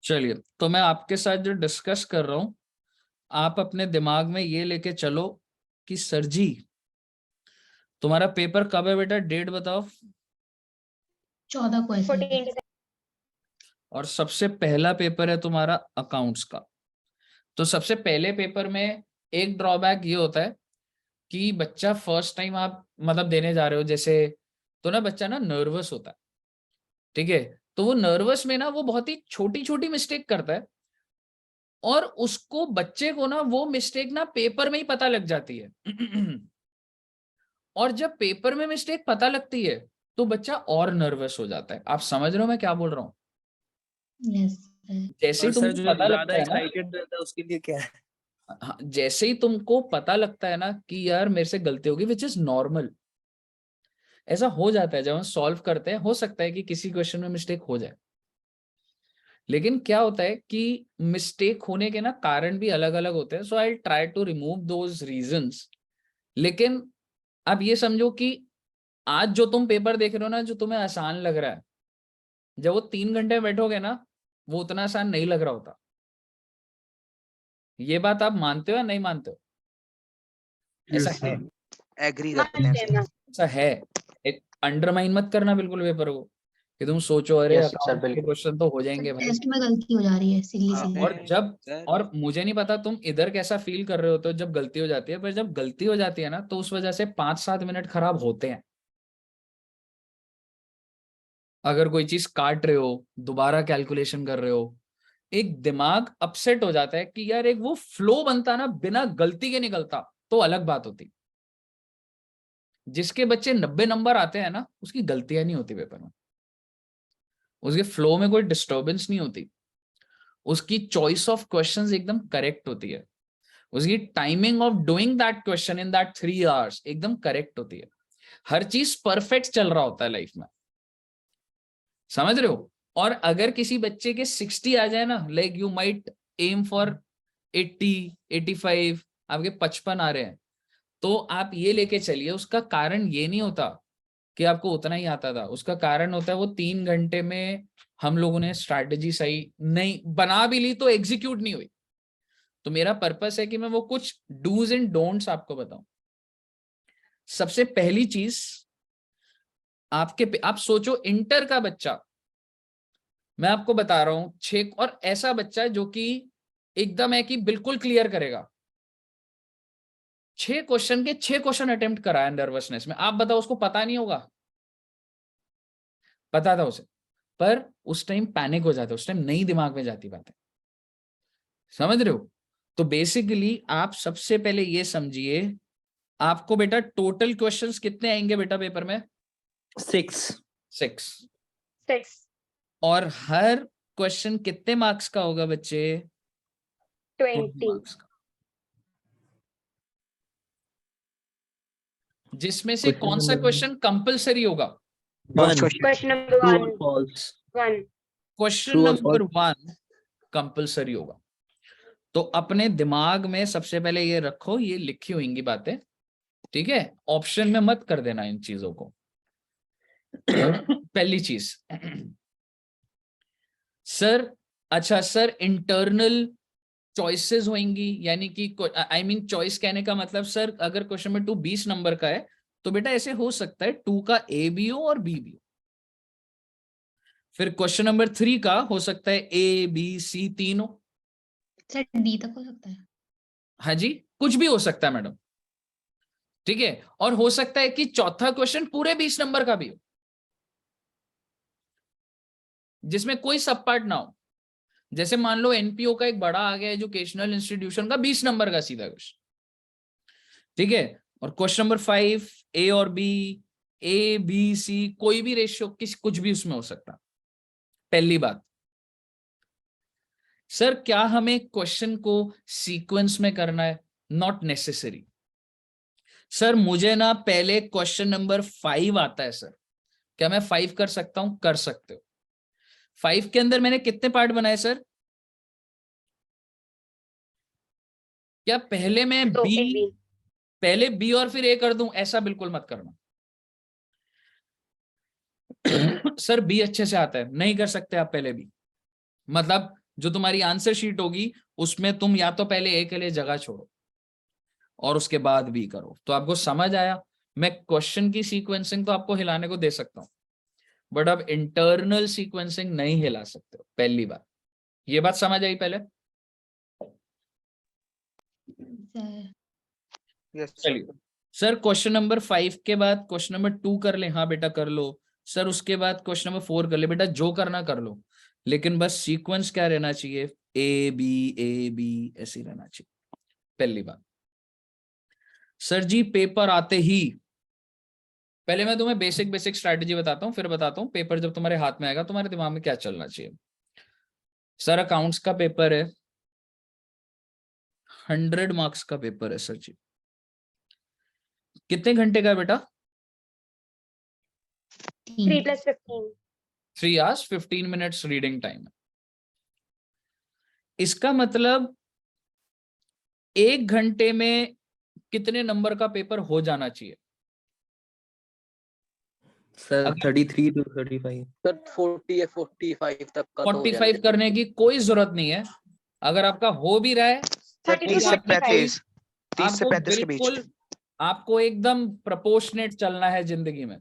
चलिए, तो मैं आपके साथ जो डिस्कस कर रहा हूं, आप अपने दिमाग में ये लेके चलो कि सर जी तुम्हारा पेपर कब है बेटा, डेट बताओ। 14 को है सर। 14 और सबसे पहला पेपर है तुम्हारा अकाउंट्स का। तो सबसे पहले पेपर में एक ड्रॉबैक ये होता है कि बच्चा फर्स्ट टाइम आप मतलब देने जा रहे हो जैसे, तो ना बच्चा ना नर्वस होता है। ठीक है, तो वो नर्वस में ना वो बहुत ही छोटी छोटी मिस्टेक करता है, और उसको बच्चे को ना वो मिस्टेक ना पेपर में ही पता लग जाती है। और जब पेपर में मिस्टेक पता लगती है तो बच्चा और नर्वस हो जाता है। आप समझ रहे हो मैं क्या बोल रहा हूँ? Yes sir. जैसे ही और सर तुमको जो पता ज्यादा लगता है ना, एक्साइटेड रहता है उसके लिए क्या है? हाँ, जैसे ही तुमको पता लगता है ना कि यार मेरे से गलती होगी, विच इज नॉर्मल, ऐसा हो जाता है जब हम सॉल्व करते हैं। हो सकता है कि किसी क्वेश्चन में मिस्टेक हो जाए, लेकिन क्या होता है कि मिस्टेक होने के ना कारण भी अलग अलग होते हैं। So I try to remove those reasons. लेकिन आप ये समझो कि आज जो तुम पेपर देख रहे हो ना, जो तुम्हें आसान लग रहा है, जब वो 3 घंटे बैठोगे ना, वो उतना आसान नहीं लग रहा होता। ये बात आप मानते हो या नहीं मानते हो? ऐसा है, एग्री करते हैं सर। ऐसा है। एक अंडरमाइन मत करना बिल्कुल पेपर को कि तुम सोचो अरे यस सर, अकाउंट के बिल्कुल। क्वेश्चन तो हो सर जाएंगे भाई। टेस्ट में गलती हो जा रही है सिली हाँ, सिली। और जब, सर और मुझे नहीं पता तुम इधर कैसा फील कर रहे होते हो जब गलती हो जाती है, पर जब गलती हो जाती है ना तो उस वजह से 5-7 मिनट खराब होते हैं। अगर कोई चीज काट रहे हो, दोबारा कैलकुलेशन कर रहे हो, एक दिमाग अपसेट हो जाता है कि यार एक वो फ्लो बनता ना बिना गलती के निकलता, तो अलग बात होती। जिसके बच्चे 90 नंबर आते हैं ना, उसकी गलतियां नहीं होती पेपर में, उसके फ्लो में कोई डिस्टर्बेंस नहीं होती, उसकी चॉइस ऑफ क्वेश्चंस एकदम करेक्ट होती है, उसकी timing of doing that question in that 3 hours एकदम करेक्ट होती है। हर चीज परफेक्ट चल रहा होता है लाइफ में, समझ रहे हो? और अगर किसी बच्चे के 60 आ जाए ना, like you might aim for 80, 85, आपके 55 आ रहे हैं, तो आप ये लेके चलिए उसका कारण ये नहीं होता कि आपको उतना ही आता था। उसका कारण होता है वो 3 घंटे में हम लोगों ने स्ट्रैटेजी सही नहीं बना भी ली तो एग्जीक्यूट नहीं हुई। तो मेरा पर्पस है कि मैं वो कुछ डूज एंड डोंट्स आपको बताऊं। सबसे पहली चीज, आप सोचो इंटर का बच्चा, मैं आपको बता रहा हूं 6, और ऐसा बच्चा जो कि एकदम है कि बिल्कुल क्लियर करेगा, 6 क्वेश्चन के 6 क्वेश्चन अटेम्प्ट कराया नर्वसनेस में। आप बताओ उसको पता नहीं होगा? पता था उसे, पर उस टाइम पैनिक हो जाता, उस टाइम नई दिमाग में जाती बातें, समझ रहे हो? तो बेसिकली आप सबसे पहले ये समझिए, आपको बेटा टोटल क्वेश्चंस कितने आएंगे बेटा पेपर में? 6। 6 और हर क्वेश्चन कितने मार्क्स का होगा बच्चे? 20 20 मार्क्स का। जिसमें से कौन सा क्वेश्चन कंपलसरी होगा? Question number True or 1 false? 1 question True or number 1 compulsory होगा। तो अपने दिमाग में सबसे पहले ये रखो, ये लिखी हुई बातें, ठीक है? ऑप्शन में मत कर देना इन चीजों को। पहली चीज, सर अच्छा सर इंटरनल चॉइसेस होंगी, यानी कि आई मीन चॉइस कहने का मतलब सर अगर क्वेश्चन नंबर 2 20 नंबर का है तो बेटा ऐसे हो सकता है 2 का ए भी हो और बी भी हो। फिर क्वेश्चन नंबर 3 का हो सकता है ए बी सी तीनों। सर डी तक हो सकता है। हाँ जी, कुछ भी हो सकता है मैडम, ठीक है? और हो सकता है कि चौथा क्वेश्चन पूरे 20 नंबर का भी हो, जिसमें कोई सब पार्ट ना हो। जैसे मान लो एनपीओ का एक बड़ा आ गया, एजुकेशनल इंस्टीट्यूशन का 20 नंबर का सीधा क्वेश्चन, ठीक है? और क्वेश्चन नंबर 5 ए और बी, ए बी सी कोई भी रेशियो किस कुछ भी उसमें हो सकता। पहली बात, सर क्या हमें क्वेश्चन को सीक्वेंस में करना है? Not necessary. सर मुझे ना पहले क्वेश्चन नंबर 5 आता है सर, क्या मैं 5 कर सकता हूं? कर सकते हो। 5 के अंदर मैंने कितने पार्ट बनाए सर? क्या पहले मैं तो बी, AB पहले बी और फिर ए कर दूं? ऐसा बिल्कुल मत करना। सर बी अच्छे से आता है, नहीं कर सकते आप पहले बी, मतलब जो तुम्हारी आंसर शीट होगी उसमें तुम या तो पहले ए के लिए जगह छोड़ो और उसके बाद बी करो। तो आपको समझ आया? मैं क्वेश्चन की सीक्वेंसिंग तो आपको हिलाने को दे सकता हूँ, बट अब इंटरनल सीक्वेंसिंग नहीं हिला सकते हो, पहली बात। ये बात समझ आई पहले? सर यस चलिए सर, क्वेश्चन नंबर 5 के बाद क्वेश्चन नंबर 2 कर ले। हाँ बेटा कर लो सर। उसके बाद क्वेश्चन नंबर 4 कर ले बेटा, जो करना कर लो, लेकिन बस सीक्वेंस क्या रहना चाहिए, ए बी ऐसे ही रहना चाहिए, पहली बात। सर जी पेपर आते ही, पहले मैं तुम्हें बेसिक स्ट्रैटेजी बताता हूँ, फिर बताता हूँ पेपर जब तुम्हारे हाथ में आएगा तुम्हारे दिमाग में क्या चलना चाहिए। सर अकाउंट्स का पेपर है, 100 मार्क्स का पेपर है सर जी। कितने घंटे का है बेटा? 3 + 15. 3 hours 15 minutes रीडिंग टाइम। इसका मतलब 1 घंटे में कितने नंबर का पेपर हो जाना चाहिए? सर अगर 33 to 35 सर 40 या 45 तक का तो हो 45 जाएगा। करने की कोई जरूरत नहीं है। अगर आपका हो भी रहा है 30 कोई to 30 से बात नहीं, 35. 35 30 से आपको 35 के बीच। बिल्कुल आपको एकदम प्रपोर्शनेट चलना है जिंदगी में।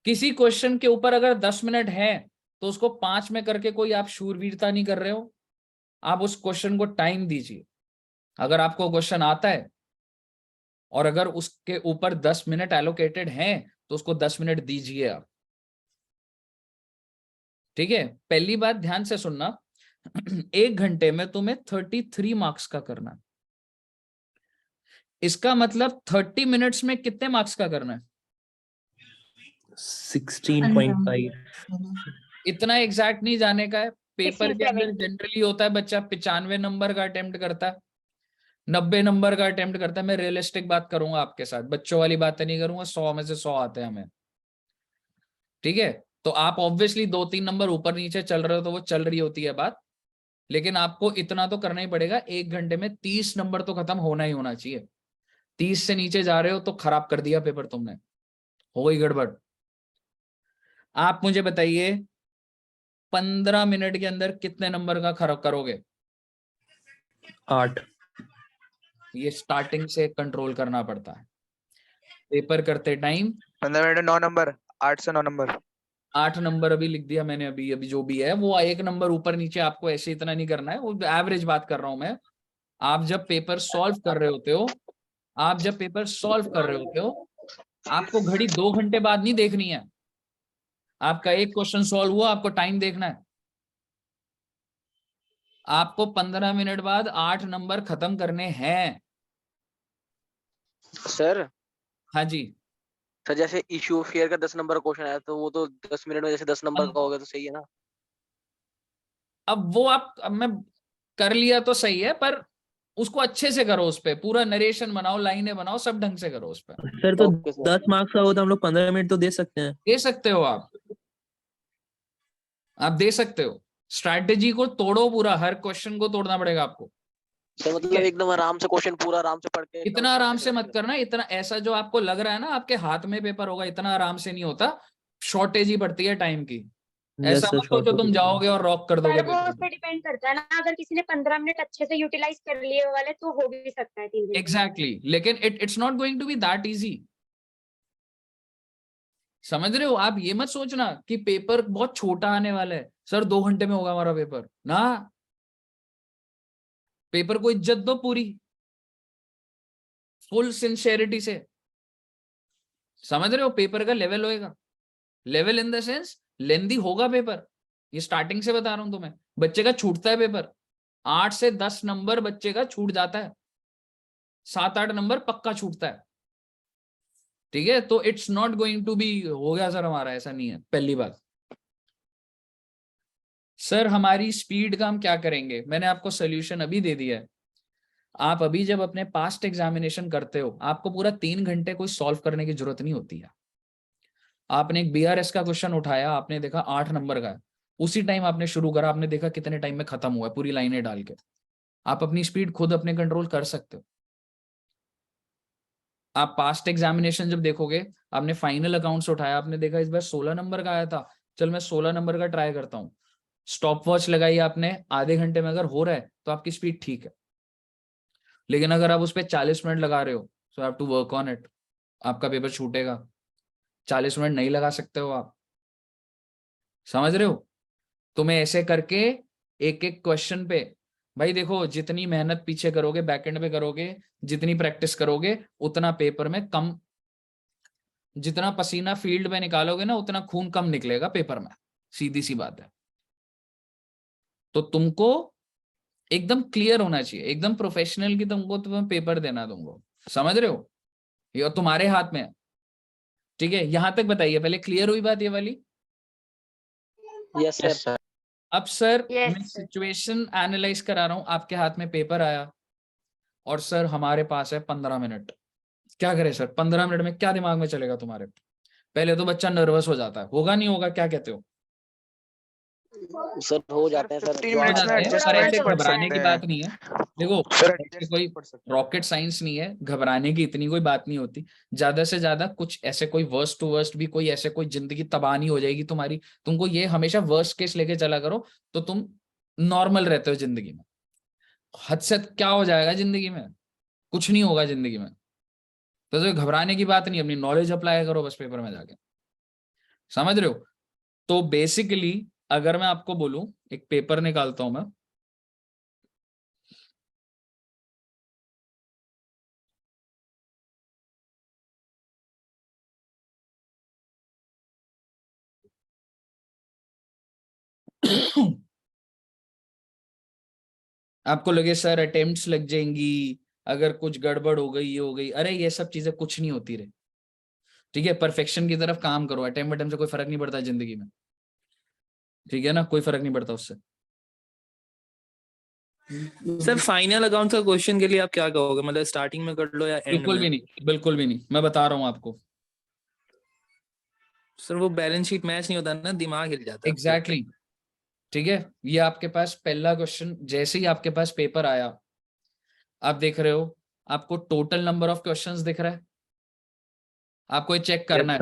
किसी क्वेश्चन के ऊपर अगर 10 मिनट है तो उसको 5 में करके कोई आप शूरवीरता नहीं कर रहे हो, आप उस क्वेश्चन को टाइम दीजिए। अगर आपको क्वेश्चन आता है और अगर उसके ऊपर 10 मिनट एलोकेटेड हैं तो उसको 10 मिनट दीजिए आप, ठीक है? पहली बात ध्यान से सुनना, 1 घंटे में तुम्हें 33 मार्क्स का करना है। इसका मतलब 30 मिनट्स में कितने मार्क्स का करना है? 16.5 इतना एग्जैक्ट नहीं जाने का है। पेपर 16, के अंदर 17. जनरली होता है बच्चा 95 नंबर का अटेम्प्ट करता है, 90 नंबर का अटेम्प्ट करता है। मैं रियलिस्टिक बात करूंगा आपके साथ, बच्चों वाली बातें नहीं करूंगा। 100 में से 100 आते हैं हमें, ठीक है? तो आप ऑब्वियसली 2-3 नंबर ऊपर नीचे चल रहे हो तो वो चल रही होती है बात, लेकिन आपको इतना तो करना ही पड़ेगा। 1 घंटे में 30 नंबर तो खत्म होना ही होना चाहिए। 30 से नीचे जा रहे हो तो खराब कर दिया पेपर तुमने, हो गई गड़बड़। आप मुझे बताइए 15 मिनट के अंदर कितने नंबर का खराब करोगे? 8 ये स्टार्टिंग से कंट्रोल करना पड़ता है। पेपर करते टाइम 15 मिनट 9 नंबर 8 से 9 नंबर 8 नंबर अभी लिख दिया मैंने, अभी अभी जो भी है वो 1 नंबर ऊपर नीचे, आपको ऐसे इतना नहीं करना है, वो एवरेज बात कर रहा हूं मैं। आप जब पेपर सॉल्व कर रहे होते हो, आप जब पेपर सॉल्व कर रहे होते हो, आपको घड़ी 2 घंटे बाद नहीं देखनी है। आपका एक क्वेश्चन सॉल्व हुआ, आपको टाइम देखना है। आपको 15 मिनट बाद 8 नंबर खत्म करने हैं। सर हाँ जी। सर जैसे इशू ऑफ फेयर का 10 नंबर का क्वेश्चन आया तो वो तो 10 मिनट में जैसे 10 नंबर अब का हो गया तो सही है ना। अब वो आप, अब मैं कर लिया तो सही है, पर उसको अच्छे से करो, उस पे पूरा नरेशन बनाओ, लाइनें बनाओ, सब ढंग से करो उस पे। सर तो ओके सर 10 मार्क्स का हो तो हम लोग 15 मिनट तो दे सकते हैं। दे सकते हो आप दे सकते हो। स्ट्रैटेजी को तोड़ो पूरा, हर क्वेश्चन को तोड़ना पड़ेगा आपको। सर मतलब एकदम आराम से क्वेश्चन पूरा आराम से पढ़ के एकदम इतना आराम शांति से बैठ मत के। करना, इतना ऐसा जो आपको लग रहा है ना आपके हाथ में पेपर होगा, इतना आराम से नहीं होता। शॉर्टेज ही पड़ती है टाइम की। यस ऐसा सर मत सोचो तुम जाओगे और रॉक कर दोगे सर वो उस पेपर। पर डिपेंड करता है ना, अगर किसी ने 15 मिनट अच्छे से यूटिलाइज कर लिए वाले तो हो भी सकता है 3 घंटे में। एग्जैक्टली, लेकिन it's not going to be that easy. समझ रहे हो? आप ये मत सोचना कि पेपर बहुत छोटा आने वाला है, सर 2 घंटे में होगा हमारा पेपर ना। पेपर को इज्जत दो पूरी, फुल सिंसियरिटी से। समझ रहे हो? पेपर का लेवल होएगा, लेवल इन द सेंस लेंदी होगा पेपर। ये स्टार्टिंग से बता रहा हूं तुम्हें। बच्चे का छूटता है पेपर, 8 से 10 नंबर बच्चे का छूट जाता है, 7-8 नंबर पक्का छूटता है, ठीक है? तो it's not going to be हो गया सर हमारा, ऐसा नहीं है। पहली बात सर, हमारी स्पीड का हम क्या करेंगे? मैंने आपको सोल्यूशन अभी दे दिया है। आप अभी जब अपने पास्ट एग्जामिनेशन करते हो, आपको पूरा 3 घंटे कोई सॉल्व करने की जरूरत नहीं होती है। आपने एक बीआरएस का क्वेश्चन उठाया, आपने देखा 8 नंबर का है, उसी टाइम आपने शुरू करा, आपने देखा कितने टाइम में खत्म हुआ है, पूरी लाइनें डाल के। आप अपनी स्पीड खुद अपने कंट्रोल कर सकते हो। आप पास्ट एग्जामिनेशन जब देखोगे, आपने फाइनल अकाउंट्स उठाया, आपने देखा इस बार 16 नंबर का आया था, चल मैं 16 नंबर का ट्राई करता हूँ। स्टॉप वॉच लगाई आपने, आधे घंटे में अगर हो रहा है तो आपकी स्पीड ठीक है, लेकिन अगर आप उस पर 40 मिनट लगा रहे हो, so have to work on it, आपका पेपर छूटेगा। 40 मिनट नहीं लगा सकते हो आप, समझ रहे हो? तो मैं ऐसे करके एक एक क्वेश्चन पे, भाई देखो जितनी मेहनत पीछे करोगे, बैकएंड पे करोगे, जितनी प्रैक्टिस करोगे, उतना पेपर में कम, जितना पसीना फील्ड में निकालोगे ना, उतना खून कम निकलेगा पेपर में, सीधी सी बात है। तो तुमको एकदम क्लियर होना चाहिए, एकदम प्रोफेशनल की तुमको तुम्हें पेपर देना, तुमको समझ रहे हो? ये तुम्हारे हाथ में है, ठीक है? यहां तक बताइए, पहले क्लियर हुई बात ये वाली? Yes sir. अब सर Yes, मैं sir. सिचुएशन एनालाइज करा रहा हूं, आपके हाथ में पेपर आया और सर हमारे पास है 15 मिनट, क्या करें सर? 15 मिनट में क्या दिमाग में चलेगा तुम्हारे? पहले तो बच्चा नर्वस हो जाता है, होगा नहीं होगा, क्या कहते हो? सर हो जाते हैं सर, 15 जो मिनट्स आता में है। adjust पर एडजस्टमेंट ऐसे कर घबराने की सकते बात हैं नहीं है। देखो सर, ऐसे एडजस्ट कोई कर सकते हैं। रॉकेट साइंस नहीं है, घबराने की इतनी कोई बात नहीं होती। ज्यादा से ज्यादा कुछ ऐसे कोई वर्स्ट टू वर्स्ट भी कोई ऐसे कोई जिंदगी तबाह नहीं हो जाएगी तुम्हारी। तुमको ये हमेशा वर्स्ट केस लेके चला करो, तो तुम नॉर्मल रहते हो जिंदगी में। हद से क्या हो जाएगा जिंदगी में? कुछ नहीं होगा जिंदगी में। तो घबराने की बात नहीं, अपनी नॉलेज अप्लाई करो बस पेपर में जाके, समझ रहे हो? तो बेसिकली अगर मैं आपको बोलूं, एक पेपर निकालता हूं मैं, आपको लगे सर अटेम्प्ट्स लग जाएंगी, अगर कुछ गड़बड़ हो गई, ये हो गई, अरे ये सब चीजें कुछ नहीं होती रे, ठीक है? परफेक्शन की तरफ काम करो, अटेम्प्ट से कोई फर्क नहीं पड़ता जिंदगी में, ठीक है ना? कोई फर्क नहीं पड़ता उससे। सर फाइनल अकाउंट का क्वेश्चन के लिए आप क्या कहोगे, मतलब स्टार्टिंग में कर लो या एंड बिल्कुल भी में? नहीं, बिल्कुल भी नहीं, मैं बता रहा हूँ आपको। सर वो बैलेंस शीट मैच नहीं होता ना, दिमाग हिल जाता है। एग्जैक्टली ठीक है? ये आपके पास पहला क्वेश्चन, जैसे ही आपके पास पेपर आया, आप देख रहे हो आपको टोटल नंबर ऑफ क्वेश्चंस दिख रहा है, आपको ये चेक करना है।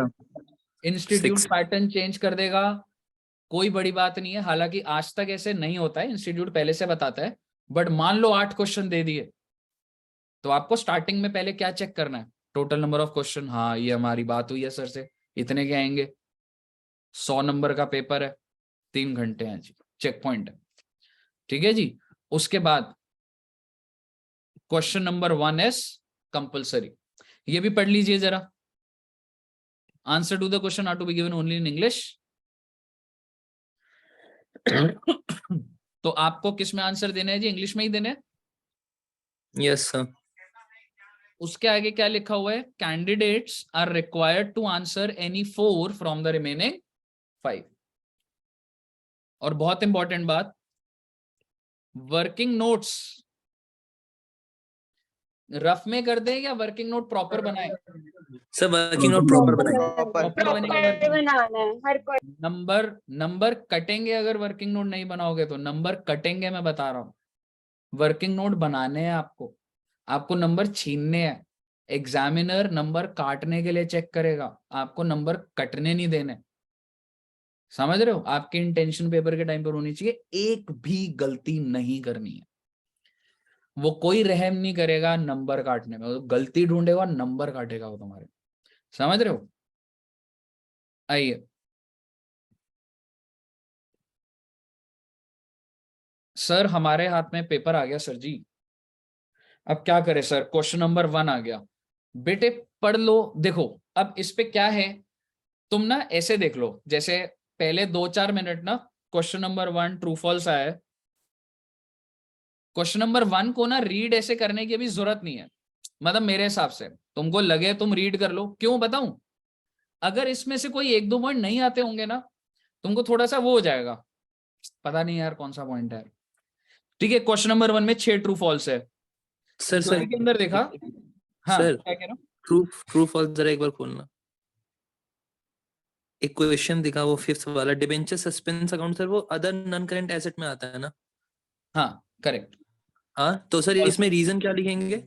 इंस्टीट्यूट 6 पैटर्न चेंज कर देगा, कोई बड़ी बात नहीं है, हालांकि आज तक ऐसे नहीं होता है, इंस्टीट्यूट पहले से बताता है। बट मान लो 8 क्वेश्चन दे दिए, तो आपको स्टार्टिंग में पहले क्या चेक करना है? Total number of question. हाँ ये हमारी बात हुई है सर से, इतने के आएंगे, 100 नंबर का पेपर है, 3 घंटे हैं जी, चेक पॉइंट है, ठीक है जी? उसके बाद क्वेश्चन नंबर 1 इज कंपल्सरी, ये भी पढ़ लीजिए जरा। Answer to the question are to be given only in English. तो आपको किस में आंसर देने हैं जी? इंग्लिश में ही देने हैं। Yes sir. उसके आगे क्या लिखा हुआ है? Candidates are required to answer any 4 from the remaining 5। और बहुत इंपॉर्टेंट बात, वर्किंग नोट्स रफ में कर दें या वर्किंग नोट प्रॉपर बनाए? सर वर्किंग नोट प्रॉपर बनाइए। प्रॉपर बनेगा प्रॉपर वर्किंग। बनाना है हर कोई। नंबर कटेंगे अगर वर्किंग नोट नहीं बनाओगे तो, नंबर कटेंगे, मैं बता रहा हूं। वर्किंग नोट बनाने हैं आपको, आपको नंबर छीनने हैं। एग्जामिनर नंबर काटने के लिए चेक करेगा, आपको नंबर कटने नहीं देने, समझ रहे हो? आपकी इंटेंशन पेपर के टाइम पर होनी चाहिए, एक भी गलती नहीं करनी है। वो कोई रहम नहीं करेगा नंबर काटने में, वो गलती ढूंढेगा, नंबर काटेगा वो तुम्हारे, समझ रहे हो? आइए, सर हमारे हाथ में पेपर आ गया सर जी, अब क्या करें सर? क्वेश्चन नंबर 1 आ गया, बेटे पढ़ लो। देखो अब इस पे क्या है, तुम ना ऐसे देख लो, जैसे पहले 2-4 मिनट ना क्वेश्चन नंबर 1 ट्रू फॉल्स आया है। क्वेश्चन नंबर 1 को ना रीड ऐसे करने की अभी जरूरत नहीं है, मतलब मेरे हिसाब से तुमको लगे तुम रीड कर लो। क्यों बताऊं? अगर इसमें से कोई 1-2 पॉइंट नहीं आते होंगे ना, तुमको थोड़ा सा वो हो जाएगा, पता नहीं यार कौन सा पॉइंट है। ठीक है, क्वेश्चन नंबर 1 में 6 ट्रू फॉल्स है, सर सर के अंदर देखा। हाँ सर क्या कह रहा हूँ? ट्रू फॉल्स जरा एक बार खोलना। एक क्वेश्चन दिखा वो 5th वाला, डिबेंचर सस्पेंस अकाउंट, सर वो अदर नॉन करंट एसेट में आता है ना? हाँ करेक्ट। हाँ तो सर इसमें रीजन क्या लिखेंगे?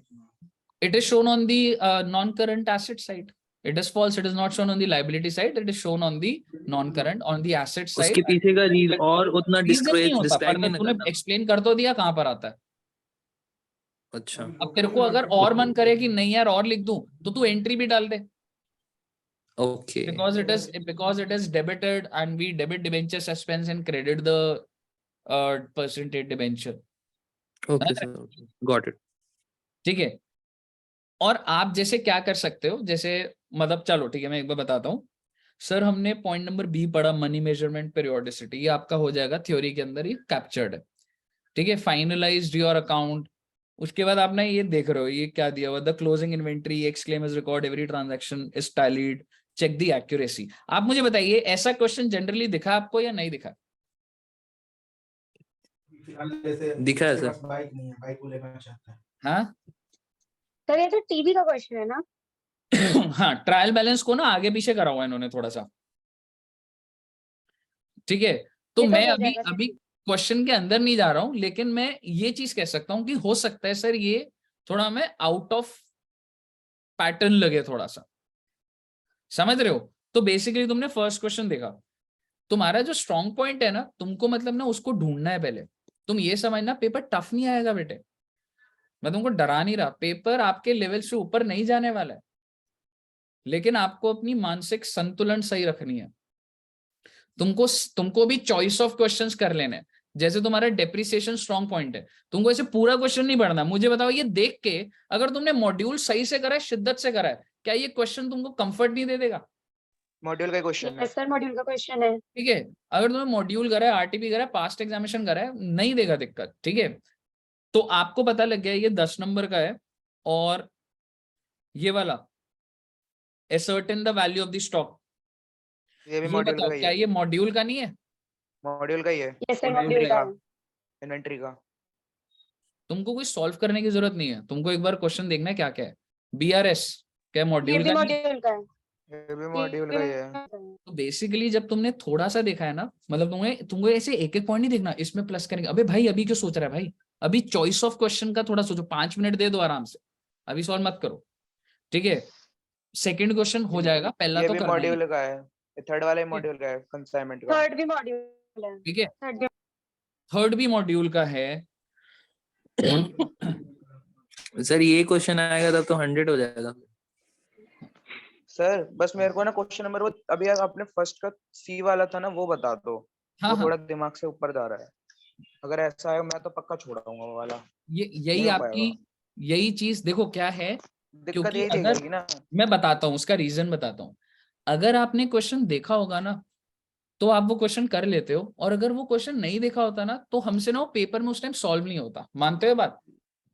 It is shown on the non-current asset side. It is false. It is not shown on the liability side. It is shown on the non-current. On the asset side. उसके पीछे का reason और उतना reason नहीं होता, describe पर नहीं तूने करना। एक्सप्लेन कर तो दिया कहाँ पर आता है। अच्छा, अब तेरे को अगर और मन करे कि नहीं यार और लिख दूं, तो तू एंट्री भी डाल दे। Okay, because it is debited and we debit debenture suspense and credit the percentage debenture. Okay sir, got it. ठीक है। और आप जैसे क्या कर सकते हो, जैसे मतलब चलो ठीक है मैं एक बार बताता हूँ। सर हमने पॉइंट नंबर बी पढ़ा, मनी मेजरमेंट पीरियोडिसिटी, ये आपका हो जाएगा थ्योरी के अंदर, ये कैप्चर्ड है। ठीक है, फाइनलाइज्ड योर अकाउंट। उसके बाद आपने ये देख रहे हो ये क्या दिया हुआ, the closing inventory X claim is record, every transaction is tallied, check the accuracy. आप मुझे बताइए ऐसा क्वेश्चन जनरली दिखा आपको या नहीं दिखा? दिखा है सर। बाइक नहीं है, बाइक को लेना चाहता है। हाँ सर ये तो टीवी का क्वेश्चन है ना? हाँ, ट्रायल बैलेंस को ना आगे पीछे करा हुआ है इन्होंने थोड़ा सा। ठीक है, तो ये तो मैं हो अभी जाएगा अभी क्वेश्चन के अंदर नहीं जा रहा हूं, लेकिन मैं ये चीज कह सकता हूं कि हो सकता है सर ये थोड़ा हमें आउट ऑफ पैटर्न लगे थोड़ा सा, समझ रहे हो? तो बेसिकली तुमने फर्स्ट क्वेश्चन देखा, तुम्हारा जो स्ट्रॉन्ग पॉइंट है ना, तुमको मतलब ना उसको ढूंढना है पहले। तुम ये समझना पेपर टफ नहीं आएगा बेटे, मैं तुमको डरा नहीं रहा, पेपर आपके लेवल से ऊपर नहीं जाने वाला है, लेकिन आपको अपनी मानसिक संतुलन सही रखनी है। तुमको भी चॉइस ऑफ क्वेश्चंस कर लेने हैं। जैसे तुम्हारा डेप्रिसिएशन स्ट्रॉन्ग पॉइंट है, तुमको ऐसे पूरा क्वेश्चन नहीं पढ़ना। मुझे बताओ ये देख के अगर तुमने मॉड्यूल सही से करा है, शिद्दत से करा है, क्या ये क्वेश्चन तुमको कंफर्ट नहीं दे देगा? मॉड्यूल का क्वेश्चन है यस सर, मॉड्यूल का क्वेश्चन है। ठीक है, अगर तुमने मॉड्यूल करा है, आरटीपी करा है, पास्ट एग्जामिनेशन करा है, नहीं देगा दिक्कत। ठीक है, तो आपको पता लग गया ये 10 नंबर का है। और ये वाला ascertain the value of the stock, ये भी ये मॉड्यूल बताओ का ही क्या है। ये मॉड्यूल का नहीं है? मॉड्यूल का ही है, यस सर, मॉड्यूल का है। इन्वेंटरी का। तुमको कोई सॉल्व करने की जरूरत नहीं है, तुमको एक बार क्वेश्चन देखना है क्या क्या है। बीआरएस क्या ये मॉड्यूल भी का नहीं है? मॉड्यूल का है। ये भी मॉड्यूल का ही है। तो बेसिकली जब तुमने थोड़ा सा देखा है ना, मतलब तुमको ऐसे एक एक पॉइंट नहीं देखना, इसमें प्लस करेंगे। अबे भाई अभी क्यों सोच रहा है भाई, अभी चॉइस ऑफ क्वेश्चन का थोड़ा सोचो, 5 मिनट दे दो आराम से, अभी सॉल्व मत करो। ठीक है, सेकंड क्वेश्चन हो जाएगा, पहला ये तो भी करना ही है। मॉड्यूल का है, थर्ड वाला मॉड्यूल का है, कंसाइनमेंट का। थर्ड भी मॉड्यूल है। ठीक है, थर्ड भी थर्ड भी मॉड्यूल का है। सर ये क्वेश्चन आएगा तब तो 100 हो जाएगा। सर बस मेरे को ना क्वेश्चन नंबर वो अभी आपने फर्स्ट का सी वाला था ना, वो बता दो। हाँ वो हाँ, थोड़ा दिमाग से ऊपर जा रहा है। अगर ऐसा है मैं तो पक्का छोड़ाऊंगा वो वाला। यही नहीं हो आपकी पाएगा। यही चीज देखो क्या है, दिक्कत क्योंकि यही अगर देगी ना। मैं बताता हूँ उसका रीजन बताता हूँ। अगर आपने क्वेश्चन देखा होगा ना तो आप वो क्वेश्चन कर लेते हो, और अगर वो क्वेश्चन नहीं देखा होता ना तो हमसे ना वो पेपर में उस टाइम सॉल्व नहीं होता। मानते हो बात?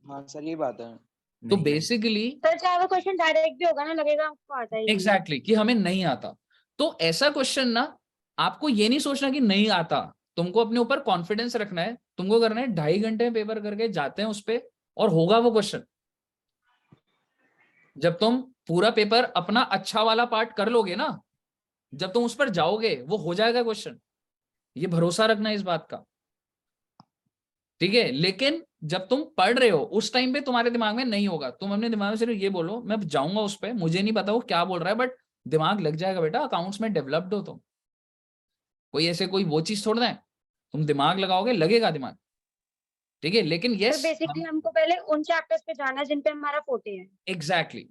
हाँ सर ये बात है। तो नहीं। बेसिकली सर चाहे वो क्वेश्चन डायरेक्ट भी होगा ना, लगेगा आपको आता ही नहीं। एग्जैक्टली कि हमें नहीं आता। तो ऐसा क्वेश्चन ना आपको ये नहीं सोचना कि नहीं आता, तुमको अपने ऊपर कॉन्फिडेंस रखना है। तुमको करना है 2.5 घंटे में पेपर करके जाते हैं उस पे, और होगा वो क्वेश्चन। जब तुम पूरा पेपर अपना अच्छा वाला पार्ट कर लोगे ना, जब तुम उस पर जाओगे वो हो जाएगा क्वेश्चन, ये भरोसा रखना है इस बात का। ठीक है, लेकिन जब तुम पढ़ रहे हो उस टाइम पे तुम्हारे दिमाग में नहीं होगा। तुम अपने दिमाग में सिर्फ ये बोलो मैं जाऊंगा उस पे, मुझे नहीं पता वो क्या बोल रहा है, बट दिमाग लग जाएगा बेटा। अकाउंट्स में डेवलप्ड हो तुम, कोई ऐसे कोई वो चीज छोड़ दें, तुम दिमाग लगाओगे लगेगा दिमाग। ठीक है, लेकिन सर यस बेसिकली हमको पहले उन चैप्टर्स पे जाना है जिन पे हमारा 40 है। एग्जैक्टली,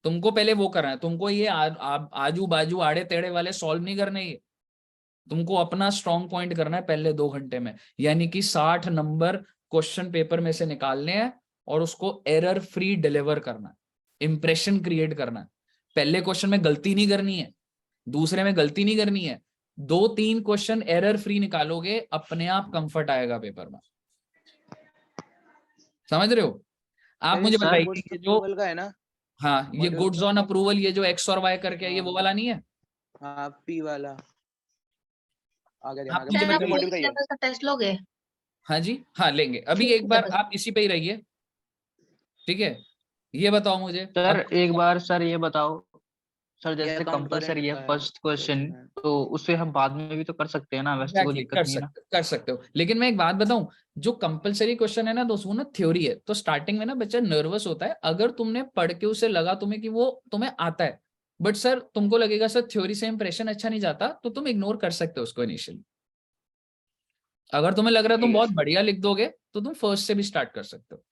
तुमको पहले वो करना है। तुमको ये आजू बाजू आड़े टेढ़े वाले सॉल्व नहीं करने, ये तुमको अपना स्ट्रॉन्ग पॉइंट करना है पहले 2 घंटे में। यानी कि 60 नंबर क्वेश्चन पेपर में से निकालने हैं और उसको एरर फ्री डिलीवर करना है, इंप्रेशन क्रिएट करना है। पहले क्वेश्चन में गलती नहीं करनी है, दूसरे में गलती नहीं करनी है, 2-3 क्वेश्चन एरर फ्री निकालोगे, अपने आप कंफर्ट आएगा पेपर में। समझ रहे हो? आप मुझे बताइए ये जो का है ना। हाँ ये गुड्स ऑन अप्रूवल, ये जो एक्स और वाई करके है, ये वो वाला नहीं है? हाँ पी वाला आगे आप मुझे सर आप बताइए। मॉड्यूल का ही है। लेवल का टेस्ट लोगे? हाँ जी हाँ लेंगे, अभी एक बार आप इसी पे ही रहिए। ठीक है, ये बताओ मुझे सर एक बार सर ये बताओ सर, ये जैसे account कंपलसरी है current का है। फर्स्ट क्वेश्चन, तो उसे हम बाद में भी तो कर सकते हैं ना, वैसे कोई Exactly, दिक्कत कर नहीं है ना। कर सकते हो। लेकिन मैं एक बात बताऊं, जो कंपलसरी क्वेश्चन है ना दोस्तों, वो ना थ्योरी है, तो स्टार्टिंग में ना बच्चा नर्वस होता है। अगर तुमने पढ़ के उसे लगा तुम्हें कि वो तुम्हें आता है, बट सर तुमको लगेगा सर थ्योरी से इंप्रेशन अच्छा नहीं जाता, तो तुम इग्नोर कर सकते हो उसको इनिशियली। अगर तुम्हें लग रहा है तुम बहुत बढ़िया लिख दोगे तो तुम फर्स्ट से भी स्टार्ट कर सकते हो।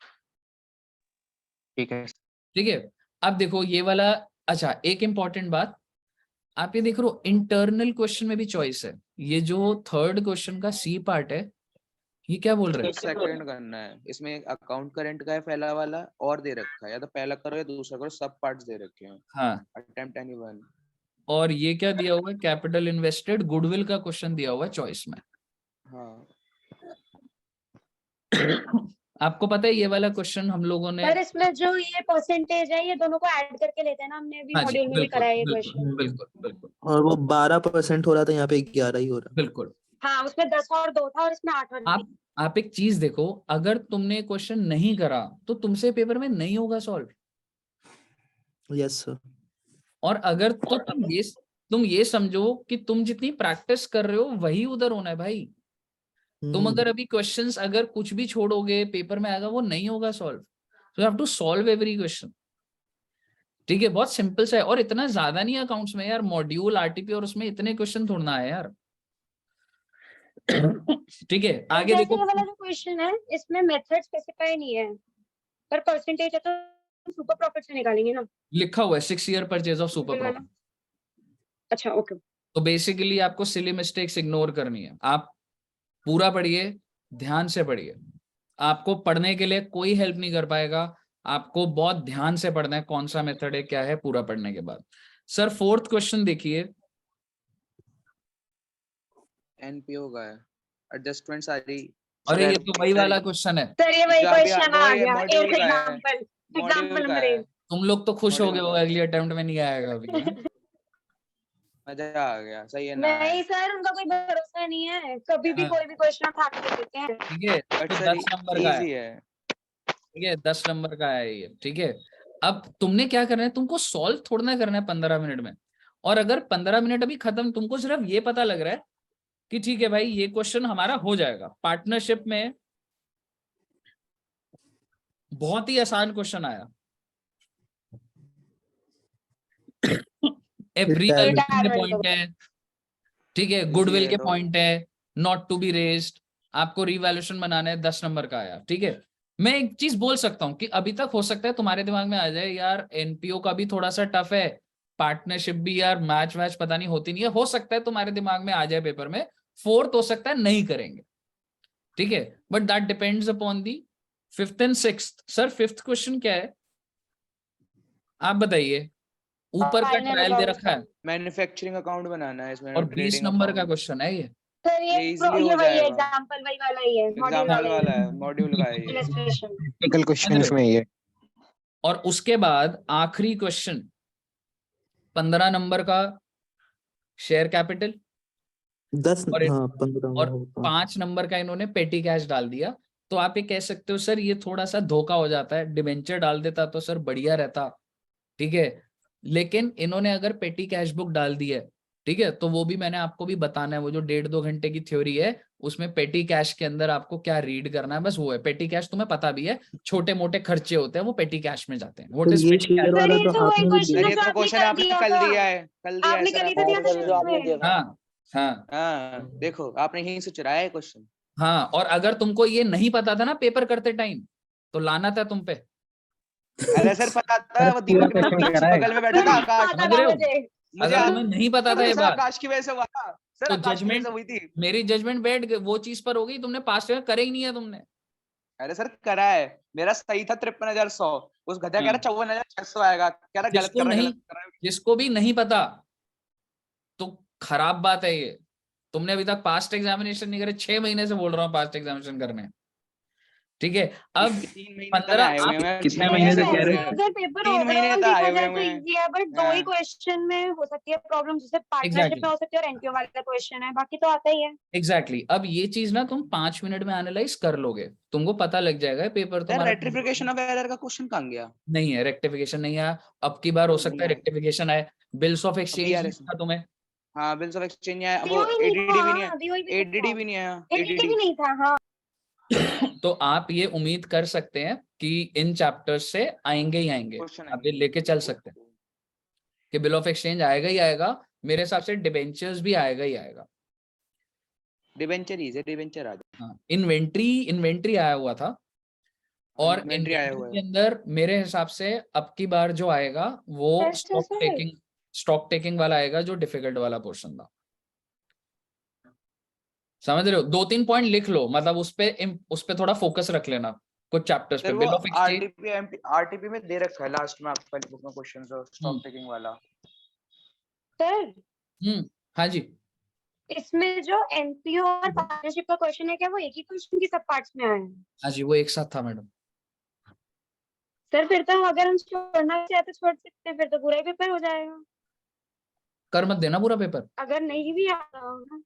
ठीक है। ठीक है, अब देखो ये वाला, अच्छा एक इंपॉर्टेंट बात, आप ये देख रहे हो इंटरनल क्वेश्चन में भी चॉइस है। ये जो थर्ड क्वेश्चन का सी पार्ट है, ये क्या बोल रहे हैं? सेकंड करना है, इसमें एक अकाउंट करंट का है पहला वाला और दे रखा है, या तो पहला करो या दूसरा करो, सब पार्ट्स दे रखे हैं। हाँ, अटेम्प्ट एनीवन। और ये क्या दिया हुआ है? कैपिटल इन्वेस्टेड गुडविल का क्वेश्चन दिया हुआ है चॉइस में। हाँ आपको पता है ये वाला क्वेश्चन हम लोगों ने, पर इसमें जो ये परसेंटेज है ये दोनों को ऐड करके लेते हैं ना, हमने अभी हाँ जी, मॉड्यूल में भी बिल्कुल करा है ये बिल्कुल क्वेश्चन। बिल्कुल बिल्कुल और वो 12% हो रहा था, यहाँ पे 11 ही हो रहा बिल्कुल। हाँ, उसमें 10 और 2 था और इसमें 8 और 2। आप एक चीज देखो, अगर तुमने क्वेश्चन नहीं करा तो तुमसे पेपर में नहीं होगा सॉल्व। है। Yes sir. और अगर तो तुम ये समझो कि तुम जितनी प्रैक्टिस कर रहे हो वही उधर होना है भाई। तुम अगर अभी क्वेश्चंस अगर कुछ भी छोड़ोगे पेपर में आएगा, वो नहीं होगा solve. So you have to solve every question. ठीक है, बहुत सिंपल सा है, और इतना ज्यादा नहीं है अकाउंट्स में यार, मॉड्यूल आरटीपी और उसमें इतने क्वेश्चन थोड़ा है यार। ठीक है, आगे जैसे देखो। ये वाला जो क्वेश्चन है इसमें मेथड स्पेसिफाई नहीं है, पर परसेंटेज है तो सुपर प्रॉफिट से निकालेंगे ना। लिखा हुआ है 6 year purchase of super profit. अच्छा ओके। तो बेसिकली आपको सिली मिस्टेक्स इग्नोर करनी है। आप पूरा पढ़िए, ध्यान से पढ़िए। आपको पढ़ने के लिए कोई हेल्प नहीं कर पाएगा, आपको बहुत ध्यान से पढ़ना है कौन सा मेथड है क्या है पूरा पढ़ने के बाद। सर फोर्थ क्वेश्चन देखिए। एनपीओ का है, एडजस्टमेंट सारी। अरे ये तो वही वाला क्वेश्चन है। सर ये वही जो अभी क्वेश्चन आ वो ये गया, मॉड्यूल एक का है, एग्जांपल मॉड्यूल का नंबर है। 1। तुम लोग तो खुश हो गए मॉड्यूल हो, का। अगली अटेम्प्ट में नहीं आएगा अभी। हाँ? मजा आ गया, सही है ना। नहीं सर, उनका कोई भरोसा नहीं है, कभी भी हाँ। कोई भी क्वेश्चन उठा के दे देते हैं। ठीक है, बट तो सर 10 नंबर का है। इजी है। ठीक है, 10 नंबर का है ये। ठीक है, अब तुमने क्या करना है, तुमको सॉल्व थोड़ा ना करना है 15 मिनट में। और अगर 15 मिनट अभी खत्म, तुमको सिर्फ ये पता लग रहा है कि ठीक है भाई ये क्वेश्चन हमारा हो जाएगा। पार्टनरशिप में बहुत ही आसान क्वेश्चन आया। रिवैल्यूएशन के पॉइंट है, ठीक है, गुडविल के पॉइंट है, नॉट टू बी रेज्ड, आपको रिवैल्यूएशन बनाना है, 10 नंबर का आया। ठीक है, मैं एक चीज बोल सकता हूँ कि अभी तक हो सकता है तुम्हारे दिमाग में आ जाए यार एनपीओ का भी थोड़ा सा टफ है, पार्टनरशिप भी यार मैच वैच पता नहीं होती नहीं है, हो सकता है तुम्हारे दिमाग में आ जाए पेपर में। फोर्थ हो सकता है नहीं करेंगे, ठीक है, but that depends upon the fifth and sixth. Sir fifth question क्या है आप बताइए? ऊपर का ट्रायल दे रखा है मैन्युफैक्चरिंग अकाउंट बनाना है इसमें, और 20 नंबर का क्वेश्चन है ये। सर ये easily हो ये वही जाएगा। एग्जांपल वही वाला ही है, मॉड्यूल एग्जाम्पल वाला वाला है, मॉड्यूल का है ये। इलस्ट्रेशन। टेक्निकल क्वेश्चंस में ये। और उसके बाद आखिरी क्वेश्चन 15 नंबर का शेयर कैपिटल 10 और हाँ 15 और होता। 5 नंबर का इन्होंने पेटी कैश डाल दिया। तो आप ये कह सकते हो सर ये थोड़ा सा धोखा हो जाता है, डिबेंचर डाल देता तो सर बढ़िया रहता। ठीक है, लेकिन इन्होंने अगर पेटी कैश बुक डाल दी है, ठीक है, तो वो भी मैंने आपको भी बताना है, वो जो 1.5-2 घंटे की थ्योरी है उसमें पेटी कैश के अंदर आपको क्या रीड करना है, बस वो है। पेटी कैश तुम्हें पता भी है, छोटे मोटे खर्चे होते हैं वो पेटी कैश में जाते हैं। व्हाट तो इज ये पेटी कैश? शेयर वाला तो आपने भी क्वेश्चन दिया। ये तो क्वेश्चन आपने कल दिया है, कल दिया है आपने सर कल ही तो दिया था जो आपने दिया था। हाँ हाँ हाँ देखो आपने यहीं से चुराया है क्वेश्चन। हाँ, और अगर तुमको ये नहीं पता था ना पेपर करते टाइम तो लाना था तुम पे। अरे सर पता था, वो दीपक पूरा question करा है। बगल में बैठा था आकाश। समझ रहे हो? मुझे अगर तुम्हें नहीं पता था ये सर बात आकाश की वजह से हुआ था, सर तो आकाश की वजह जजमेंट से हुई थी। मेरी जजमेंट बैठ गई, वो चीज पर हो गई, तुमने पास में करे ही नहीं है तुमने। अरे सर करा है, मेरा सही था 53,100, उस गधा कह रहा 54,600 आएगा, कह रहा गलत जिसको कर रहा है, नहीं गलत कर रहा है। जिसको भी नहीं पता तो खराब बात है ये। तुमने अभी तक पास्ट एग्जामिनेशन नहीं करे, 6 महीने से बोल रहा हूँ पास्ट एग्जामिनेशन करने। ठीक है, अब 3 महीने 15 आए हुए हैं, कितने 6 महीने से से कह रहे हैं। अगर पेपर 3 महीने ओवरऑल तक आए देखा हुए जाए तो हैं। इजी है, बट 2 ही हाँ। क्वेश्चन में हो सकती है प्रॉब्लम, जैसे पार्टनरशिप Exactly. में हो सकती है और एनपीओ वाला क्वेश्चन है, बाकी तो आता ही है। एग्जैक्टली अब ये चीज ना तुम 5 मिनट में एनालाइज कर लोगे, तुमको पता लग जाएगा पेपर सर तुम्हारा रेक्टिफिकेशन ऑफ एरर का क्वेश्चन कहां गया? नहीं है, रेक्टिफिकेशन नहीं है। अब की बार हो सकता है रेक्टिफिकेशन आए। बिल्स ऑफ एक्सचेंज BRS था तुम्हें? हाँ बिल्स ऑफ एक्सचेंज है, वो BOE नहीं एडीडी भी नहीं था, है, BOE भी एडीडी भी नहीं है, एडीडी भी नहीं था। हाँ तो आप ये उम्मीद कर सकते हैं कि इन चैप्टर्स से आएंगे ही आएंगे, क्वेश्चन आप ये लेके चल सकते हैं। कि बिल ऑफ एक्सचेंज आएगा ही आएगा, मेरे हिसाब से डिबेंचर्स भी आएगा ही आएगा। डिबेंचर ही है, डिबेंचर आ जाए। हाँ, इन्वेंट्री आया हुआ था, और इन्वेंट्री आया इन्वेंट्री हुआ के है। अंदर मेरे हिसाब से अब की बार जो आएगा वो Yes, sir. स्टॉक टेकिंग वाला आएगा, जो डिफिकल्ट वाला पोर्शन था। समझ रहे हो? 2-3 पॉइंट लिख लो, मतलब उस पे थोड़ा फोकस रख लेना कुछ चैप्टर्स पे। सर वो बिल ऑफ एक्सचेंज आरटीपी में दे रखा है लास्ट में आपका बुक में क्वेश्चन स्टॉक टेकिंग वाला। सर हाँ जी, इसमें जो एनपीओ और पार्टनरशिप का क्वेश्चन है, क्या वो एक ही क्वेश्चन की सब पार्ट्स में आए हैं? हाँ जी, वो एक साथ था मैडम। सर फिर तो अगर हम छोड़ना चाहे तो छोड़ सकते हैं, फिर तो पूरा ही पेपर हो जाएगा। कर मत देना पूरा पेपर। अगर नहीं भी आता होगा,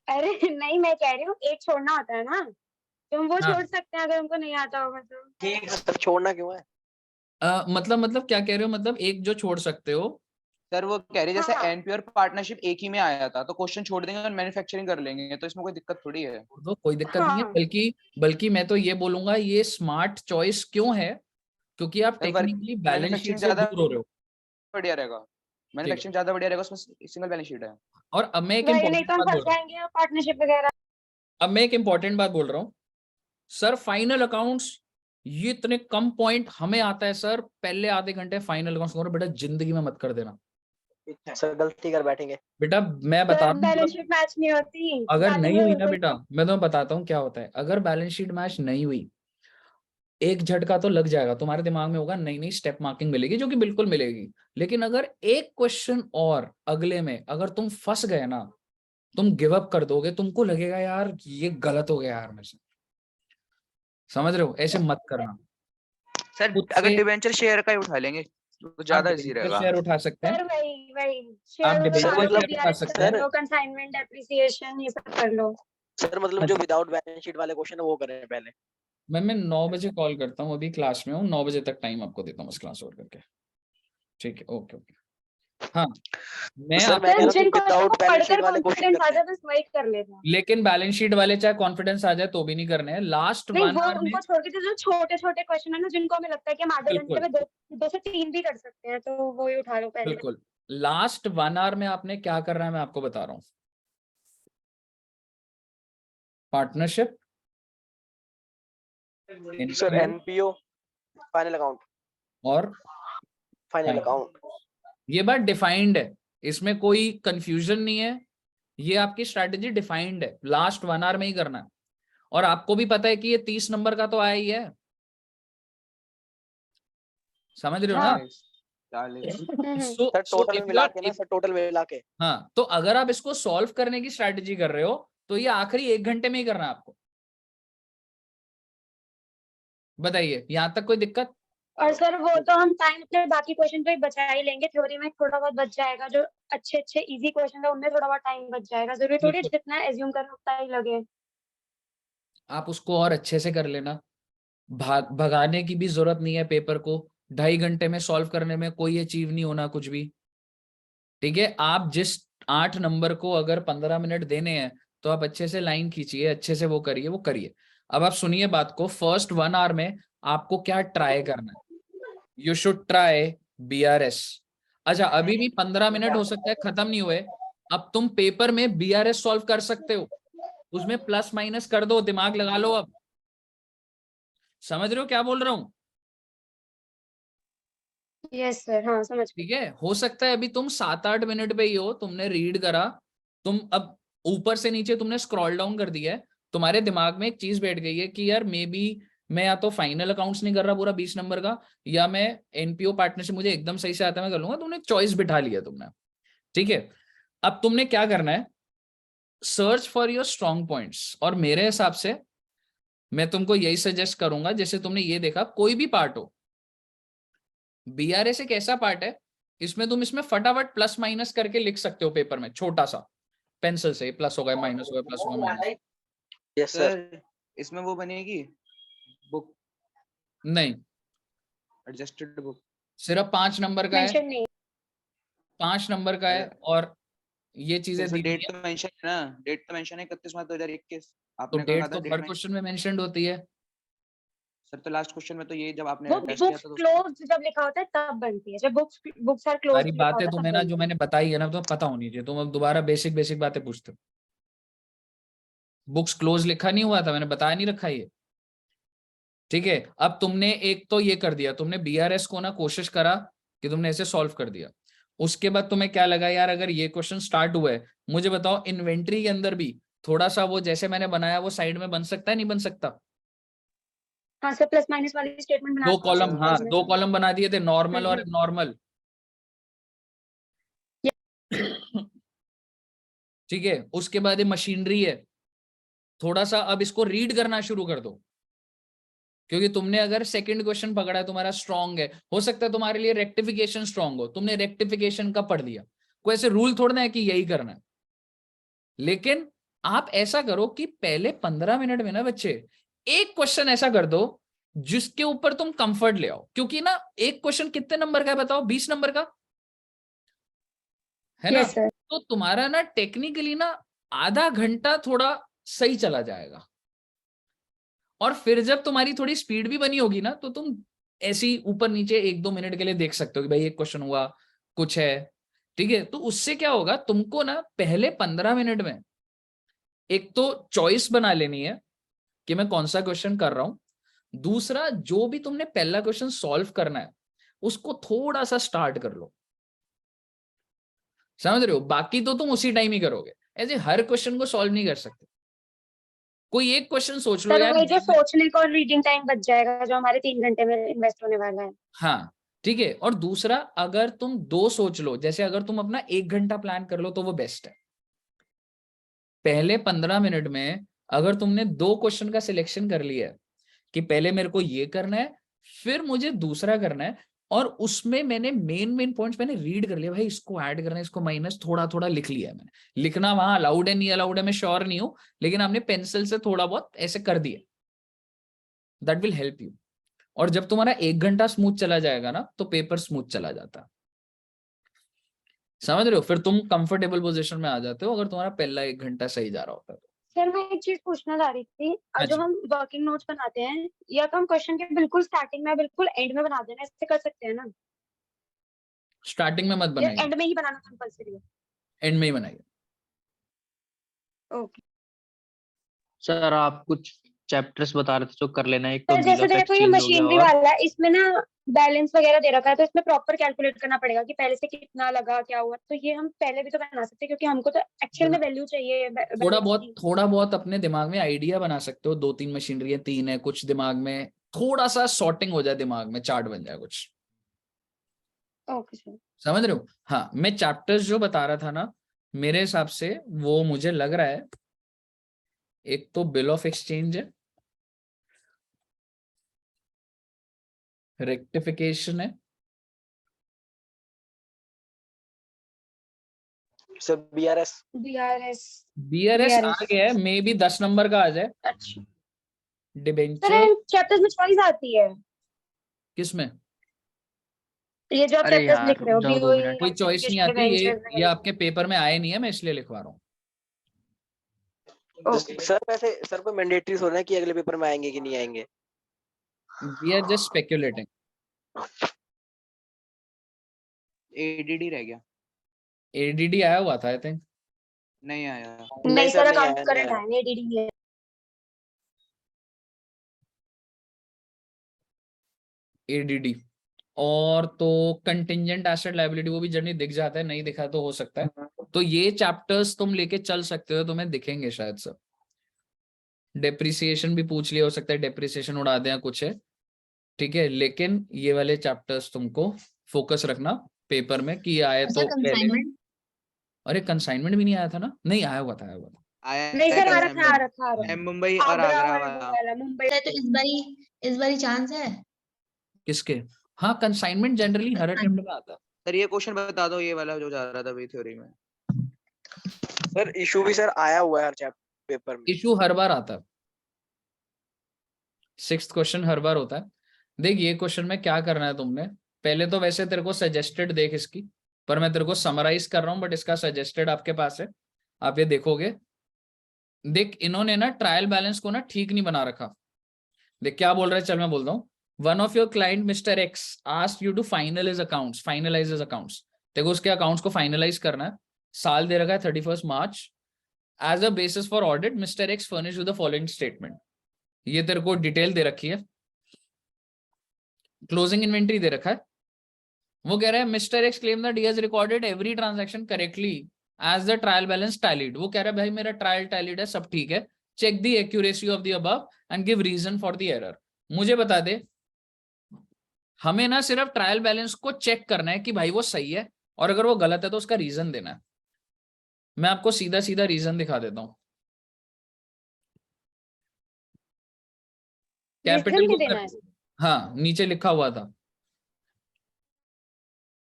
अरे नहीं, मैं कह रही हूँ एक छोड़ना होता है ना, तो हम वो हाँ। छोड़ सकते हैं अगर हमको नहीं आता होगा तो। ठीक है सर, छोड़ना क्यों है? मतलब क्या कह रहे हो? मतलब एक जो छोड़ सकते हो। सर वो कह रहे जैसे हाँ। एनपी और पार्टनरशिप एक ही में आया था, तो क्वेश्चन छोड़ देंगे और मैन्युफैक्चरिंग कर लेंगे, तो इसमें कोई दिक्कत थोड़ी है। तो कोई दिक्कत नहीं है, हाँ। बल्कि मैं तो ये बोलूंगा ये स्मार्ट चॉइस क्यों है, क्योंकि आप sir work technically balance sheet manufacturing से ज्यादा दूर हो रहे हो। बढ़िया रहेगा, मैन्युफैक्चरिंग ज्यादा बढ़िया रहेगा, उसमें सिंगल बैलेंस शीट है। और अब मैं एक वही, नहीं इम्पोर्टेंट तो हम बात फंस बोल रहा हूँ, जाएंगे पार्टनरशिप वगैरह। अब मैं एक इम्पोर्टेंट बात बोल रहा हूँ सर, फाइनल अकाउंट्स ये इतने कम पॉइंट हमें आता है सर, पहले आधे घंटे फाइनल अकाउंट्स करो बेटा, जिंदगी में मत कर देना सर गलती कर बैठेंगे। बेटा। मैं बता सर रहा हूँ, बैलेंस शीट मैच नहीं होती, अगर नहीं हुई ना कोई- बेटा, मैं तुम्हें बताता हूँ क्या होता है। अगर बैलेंस शीट मैच नहीं हुई, एक झटका तो लग जाएगा, तुम्हारे दिमाग में होगा नई नई स्टेप मार्किंग मिलेगी, जो कि बिल्कुल मिलेगी। लेकिन अगर एक क्वेश्चन और अगले में अगर तुम फंस गए ना, तुम गिव अप कर दोगे, तुमको लगेगा यार ये गलत हो गया यार मेरे से। समझ रहे हो? ऐसे मत करना। सर खुद अगर से डिबेंचर शेयर का ही उठा लेंगे तो आप ज्यादा इजी डिबेंचर रहेगा। शेयर उठा सकते हैं, सर वही वही आप शेयर डिबेंचर सर उठा लो, मतलब शेयर उठा बीआरएस सकते कर हैं। लो, कंसाइनमेंट एप्रिसिएशन ये सब कर लो। सर मतलब हाँ जो जी। विदाउट बैलेंस शीट वाले क्वेश्चन है वो करें पहले। मैं 9 बजे कॉल करता हूँ, अभी क्लास में हूँ, 9 बजे तक टाइम आपको देता हूँ बस, क्लास ओवर करके। ठीक है, ओके ओके। हाँ, मैं सर मैं आपको कह रहा सर हूँ जिन कि क्वेश्चन को विदाउट बैलेंस शीट पढ़कर वाले क्वेश्चन कॉन्फिडेंस आ करते हैं। जाए बस वही कर लेना। लेकिन बैलेंस शीट वाले चाहे कॉन्फिडेंस आ जाए तो भी नहीं करने हैं। लास्ट नहीं 1 वो आवर में उनको छोड़ के जो छोटे छोटे क्वेश्चन है ना, जिनको हमें लगता है कि हम आधे घंटे बिल्कुल में दो से तीन भी कर सकते हैं, तो वो ही उठा लो पहले। बिल्कुल, लास्ट 1 आवर में आपने क्या करना है मैं आपको बता रहा हूँ। Partnership, sir NPO NPO, final account, और फाइनल फाइनल। अकाउंट। ये बात डिफाइंड है, इसमें कोई कंफ्यूजन नहीं है, ये आपकी स्ट्रैटेजी डिफाइंड है, लास्ट 1 आवर में ही करना है। और आपको भी पता है कि ये 30 नंबर का तो आया ही है, समझ रहे हो ना? 40 सर टोटल मिला के ना, सर टोटल मिला के। हाँ, तो अगर आप इसको सॉल्व करने की स्ट्रैटेजी कर रहे हो तो ये आखिरी 1 घंटे में ही करना है आपको। बताइए, यहां तक कोई दिक्कत? और सर वो तो हम टाइम अपने बाकी क्वेश्चन पे ही बचा ही लेंगे, थ्योरी में थोड़ा बहुत बच जाएगा, जो अच्छे अच्छे इजी क्वेश्चन है उनमें थोड़ा बहुत टाइम बच जाएगा, जरूरी थोड़ी है बिल्कुल, जितना एज्यूम करना उतना ही लगे। आप उसको और अच्छे से कर लेना, भगाने की भी जरूरत नहीं है पेपर को। 2.5 घंटे में सॉल्व करने में कोई अचीव नहीं होना कुछ भी। ठीक है, आप जिस 8 नंबर को अगर 15 मिनट देने हैं तो आप अच्छे से लाइन खींचिए, अच्छे से वो करिए, वो करिए। अब आप सुनिए बात को, फर्स्ट 1 आवर में आपको क्या ट्राई करना है? You should try BRS. अच्छा, अभी भी 15 मिनट हो सकता है खत्म नहीं हुए, अब तुम पेपर में बीआरएस सॉल्व कर सकते हो, उसमें प्लस माइनस कर दो, दिमाग लगा लो। अब समझ रहे हो क्या बोल रहा हूं? यस सर, हाँ समझ गई। ठीक है, हो सकता है अभी तुम 7-8 मिनट पे ही हो, तुमने रीड करा, तुम अब ऊपर से नीचे तुमने स्क्रॉल डाउन कर दिया है, तुम्हारे दिमाग में एक चीज बैठ गई है कि यार मे बी मैं या तो फाइनल अकाउंट्स नहीं कर रहा पूरा 20 नंबर का, या मैं एनपीओ पार्टनरशिप मुझे एकदम सही से आता है मैं कर लूंगा। तुमने चॉइस बिठा लिया तुमने। ठीक है, अब तुमने क्या करना है, search for your strong points. और मेरे हिसाब से मैं तुमको यही सजेस्ट करूंगा, जैसे तुमने ये देखा कोई भी पार्ट हो, बीआरएस एक ऐसा पार्ट है इसमें तुम इसमें फटाफट प्लस माइनस करके लिख सकते हो पेपर में, छोटा सा पेंसिल से, प्लस हो गया माइनस हो गया प्लस हो गया माइनस। Yes sir. सर इसमें वो बनेगी बुक, नहीं, एडजस्टेड बुक। सिर्फ 5 नंबर का है, मेंशन नहीं। 5 नंबर का है, और ये चीजें दी हुई डेट है। तो मेंशन है ना, डेट तो मेंशन है 31 मार्च 2021। तो आपने कहा डेट था तो डेट हर में। क्वेश्चन में मेंशन्ड होती है। सर तो लास्ट क्वेश्चन में तो ये जब आपने वो टेस्ट किया बुक्स था तो क्लोज्ड जब लिखा होता है तब बनती है, जब बुक्स आर क्लोज्ड सारी लिखा बातें होता है तुम्हें तब ना बनती जो है। मैंने बताई है ना तो पता होनी चाहिए, तुम अब दोबारा बेसिक बेसिक बातें पूछते हो। बुक्स क्लोज लिखा नहीं हुआ था, मैंने बताया नहीं रखा ये, ठीक है। अब तुमने एक तो ये कर दिया, तुमने बीआरएस को ना कोशिश करा कि तुमने ऐसे सॉल्व कर दिया, उसके बाद तुम्हें क्या लगा यार अगर ये क्वेश्चन स्टार्ट हुआ है, मुझे बताओ इन्वेंट्री के अंदर भी थोड़ा सा वो जैसे मैंने बनाया वो साइड में बन सकता है नहीं बन सकता? हाँ सर, प्लस माइनस वाली स्टेटमेंट बना दो सकते कॉलम, हैं हाँ इसमें। 2 कॉलम बना दिए थे, नॉर्मल और नॉर्मल, ठीक है। उसके बाद ये मशीनरी है, थोड़ा सा अब इसको रीड करना शुरू कर दो, क्योंकि तुमने अगर सेकंड क्वेश्चन पकड़ा है तुम्हारा स्ट्रांग है, हो सकता है तुम्हारे लिए रेक्टिफिकेशन स्ट्रांग हो, तुमने रेक्टिफिकेशन का पढ़ लिया, कोई ऐसे रूल थोड़ा है कि यही करना है। लेकिन आप ऐसा करो कि पहले 15 मिनट में ना बच्चे एक क्वेश्चन ऐसा कर दो जिसके ऊपर तुम कंफर्ट ले आओ, क्योंकि ना एक क्वेश्चन कितने नंबर का है बताओ? 20 नंबर का है ना। Yes sir. तो तुम्हारा ना टेक्निकली ना आधा घंटा थोड़ा सही चला जाएगा, और फिर जब तुम्हारी थोड़ी स्पीड भी बनी होगी ना तो तुम ऐसी ऊपर नीचे 1-2 मिनट के लिए देख सकते हो कि भाई एक क्वेश्चन हुआ कुछ है, ठीक है। तो उससे क्या होगा, तुमको ना पहले 15 मिनट में एक तो चॉइस बना लेनी है कि मैं कौन सा क्वेश्चन कर रहा हूं, दूसरा जो भी तुमने पहला क्वेश्चन सॉल्व करना है उसको थोड़ा सा स्टार्ट कर लो, समझ रहे हो। बाकी तो तुम उसी टाइम ही करोगे, ऐसे हर क्वेश्चन को सॉल्व नहीं कर सकते। कोई एक क्वेश्चन सोच लो सर यार। वही जो सोचने का और रीडिंग टाइम बच जाएगा जो हमारे 3 घंटे में इन्वेस्ट होने वाला है। हाँ ठीक है, और दूसरा अगर तुम 2 सोच लो, जैसे अगर तुम अपना 1 घंटा प्लान कर लो तो वो बेस्ट है। पहले 15 मिनट में अगर तुमने 2 क्वेश्चन का सिलेक्शन कर लिया है कि पहले मेरे को ये करना है फिर मुझे दूसरा करना है, और उसमें मैंने मेन पॉइंट्स मैंने रीड कर लिया, भाई इसको ऐड करना है इसको माइनस थोड़ा थोड़ा लिख लिया है मैंने। लिखना वहां अलाउड है नहीं अलाउड है मैं श्योर नहीं हूं, लेकिन हमने पेंसिल से थोड़ा बहुत ऐसे कर दिया, दैट विल हेल्प यू। और जब तुम्हारा 1 घंटा स्मूथ चला जाएगा ना तो पेपर स्मूथ चला जाता है, समझ रहे हो। फिर तुम कंफर्टेबल पोजीशन में आ जाते हो अगर तुम्हारा पहला 1 घंटा सही जा रहा होता है। सर मैं एक चीज पूछना चाह रही थी, हाँ जो जी। हम वर्किंग नोट्स बनाते हैं या तो हम क्वेश्चन के बिल्कुल स्टार्टिंग में बिल्कुल एंड में बना देना, ऐसे कर सकते हैं ना? स्टार्टिंग में मत या बनाइए, एंड में ही बनाना कंपलसरी है? एंड में ही बनाइए। ओके सर आप कुछ चैप्टर्स बता रहे थे जो कर लेना है, एक तो सर। बिल जैसे ऑफ देखो ये एक्सचेंज हो गया मशीनरी और वाला है, इसमें ना बैलेंस वगैरह दे रखा है तो इसमें प्रॉपर कैलकुलेट करना पड़ेगा कि पहले से कितना लगा क्या हुआ, तो ये हम पहले भी तो बना सकते हैं क्योंकि हमको तो एक्चुअल में वैल्यू चाहिए बैलेंस की। थोड़ा बहुत अपने दिमाग में आइडिया बना सकते हो, 2-3 मशीनरी है 3 है, कुछ दिमाग में थोड़ा सा सॉर्टिंग हो जाए, दिमाग में चार्ट बन जाए कुछ, ओके सर। समझ रहे हो। हाँ मैं चैप्टर्स जो बता रहा था ना मेरे हिसाब से वो मुझे लग रहा है एक तो बिल ऑफ एक्सचेंज है, रेक्टिफिकेशन है, सर बीआरएस। बीआरएस। बीआरएस आ गया है, मे बी 10 नंबर का आ जाए। अच्छा सर, डिबेंचर इन चैप्टर्स में चॉइस आती है? किसमें? ये जो आप अरे चैप्टर्स लिख यार रहे हो, रुक जाओ 2 बीओई, मिनट। कोई चॉइस नहीं आती, ये आपके पेपर में आए नहीं है, मैं इसलिए लिखवा रहा हूँ। सर वैसे सर को मैंडेटरी हो रहा है कि अगले पेपर में आएंगे कि नहीं आएंगे? We are just speculating. ADD रह गया, एडीडी आया हुआ था आई थिंक। नहीं आया। नहीं सर, नहीं अकाउंट आया, करंट नहीं आएंगे, एडीडी नहीं है। एडीडी और तो कंटिंजेंट एसेट लायबिलिटी वो भी जर्नी दिख जाता है, नहीं दिखा तो हो सकता है। तो ये चैप्टर्स तुम लेके चल सकते हो, तुम्हें दिखेंगे शायद सब। डेप्रिसिएशन भी पूछ लिया, हो सकता है डेप्रिसिएशन उड़ा दें कुछ है, ठीक है। लेकिन ये वाले चैप्टर्स तुमको फोकस रखना पेपर में कि आए तो सर पहले। कंसाइनमेंट अरे कंसाइनमेंट भी नहीं आया था ना? नहीं आया हुआ था, आया हुआ था। आया नहीं है सर, आ रहा था, आ कंसाइनमेंट, रहा था, आ रहा एम मुंबई था। और आगरा आगरा और वो वाला। वाला मुंबई। तो इस बारी चांस है। किसके? हाँ कंसाइनमेंट जनरली हर अटेम्प्ट में आता है। सर ये क्वेश्चन बता दो, ये वाला जो जा रहा था अभी थ्योरी में। सर इशू भी सर आया हुआ है हर चैप्टर पेपर में। इशू हर बार आता है, 6th क्वेश्चन हर बार होता है। देख ये क्वेश्चन में क्या करना है तुमने, पहले तो वैसे तेरे को सजेस्टेड देख इसकी, पर मैं तेरे को समराइज कर रहा हूँ, बट इसका सजेस्टेड आपके पास है, आप ये देखोगे। देख इन्होंने ना ट्रायल बैलेंस को ना ठीक नहीं बना रखा, देख क्या बोल रहा है, चल मैं बोलता हूँ। One of your client mister X asked you to finalise accounts. देखो उसके अकाउंट्स को फाइनलाइज करना है, साल दे रखा है 31 March. As a basis for audit mister X furnish with the following statement. ये तेरे को डिटेल दे रखी है, क्लोजिंग इन्वेंट्री दे रखा है। वो कह रहा है mister X claim that he has recorded every transaction correctly as the trial balance tallied. वो कह रहा है भाई मेरा ट्रायल टैलीड है, सब ठीक है, check the accuracy of the above and give reason for the error. मुझे बता दे, हमें ना सिर्फ ट्रायल बैलेंस को चेक करना है कि भाई वो सही है, और अगर वो गलत है तो उसका रीजन देना है। मैं आपको सीधा सीधा रीजन दिखा देता हूं। कैपिटल रीजन को भी देना है? हाँ नीचे लिखा हुआ था,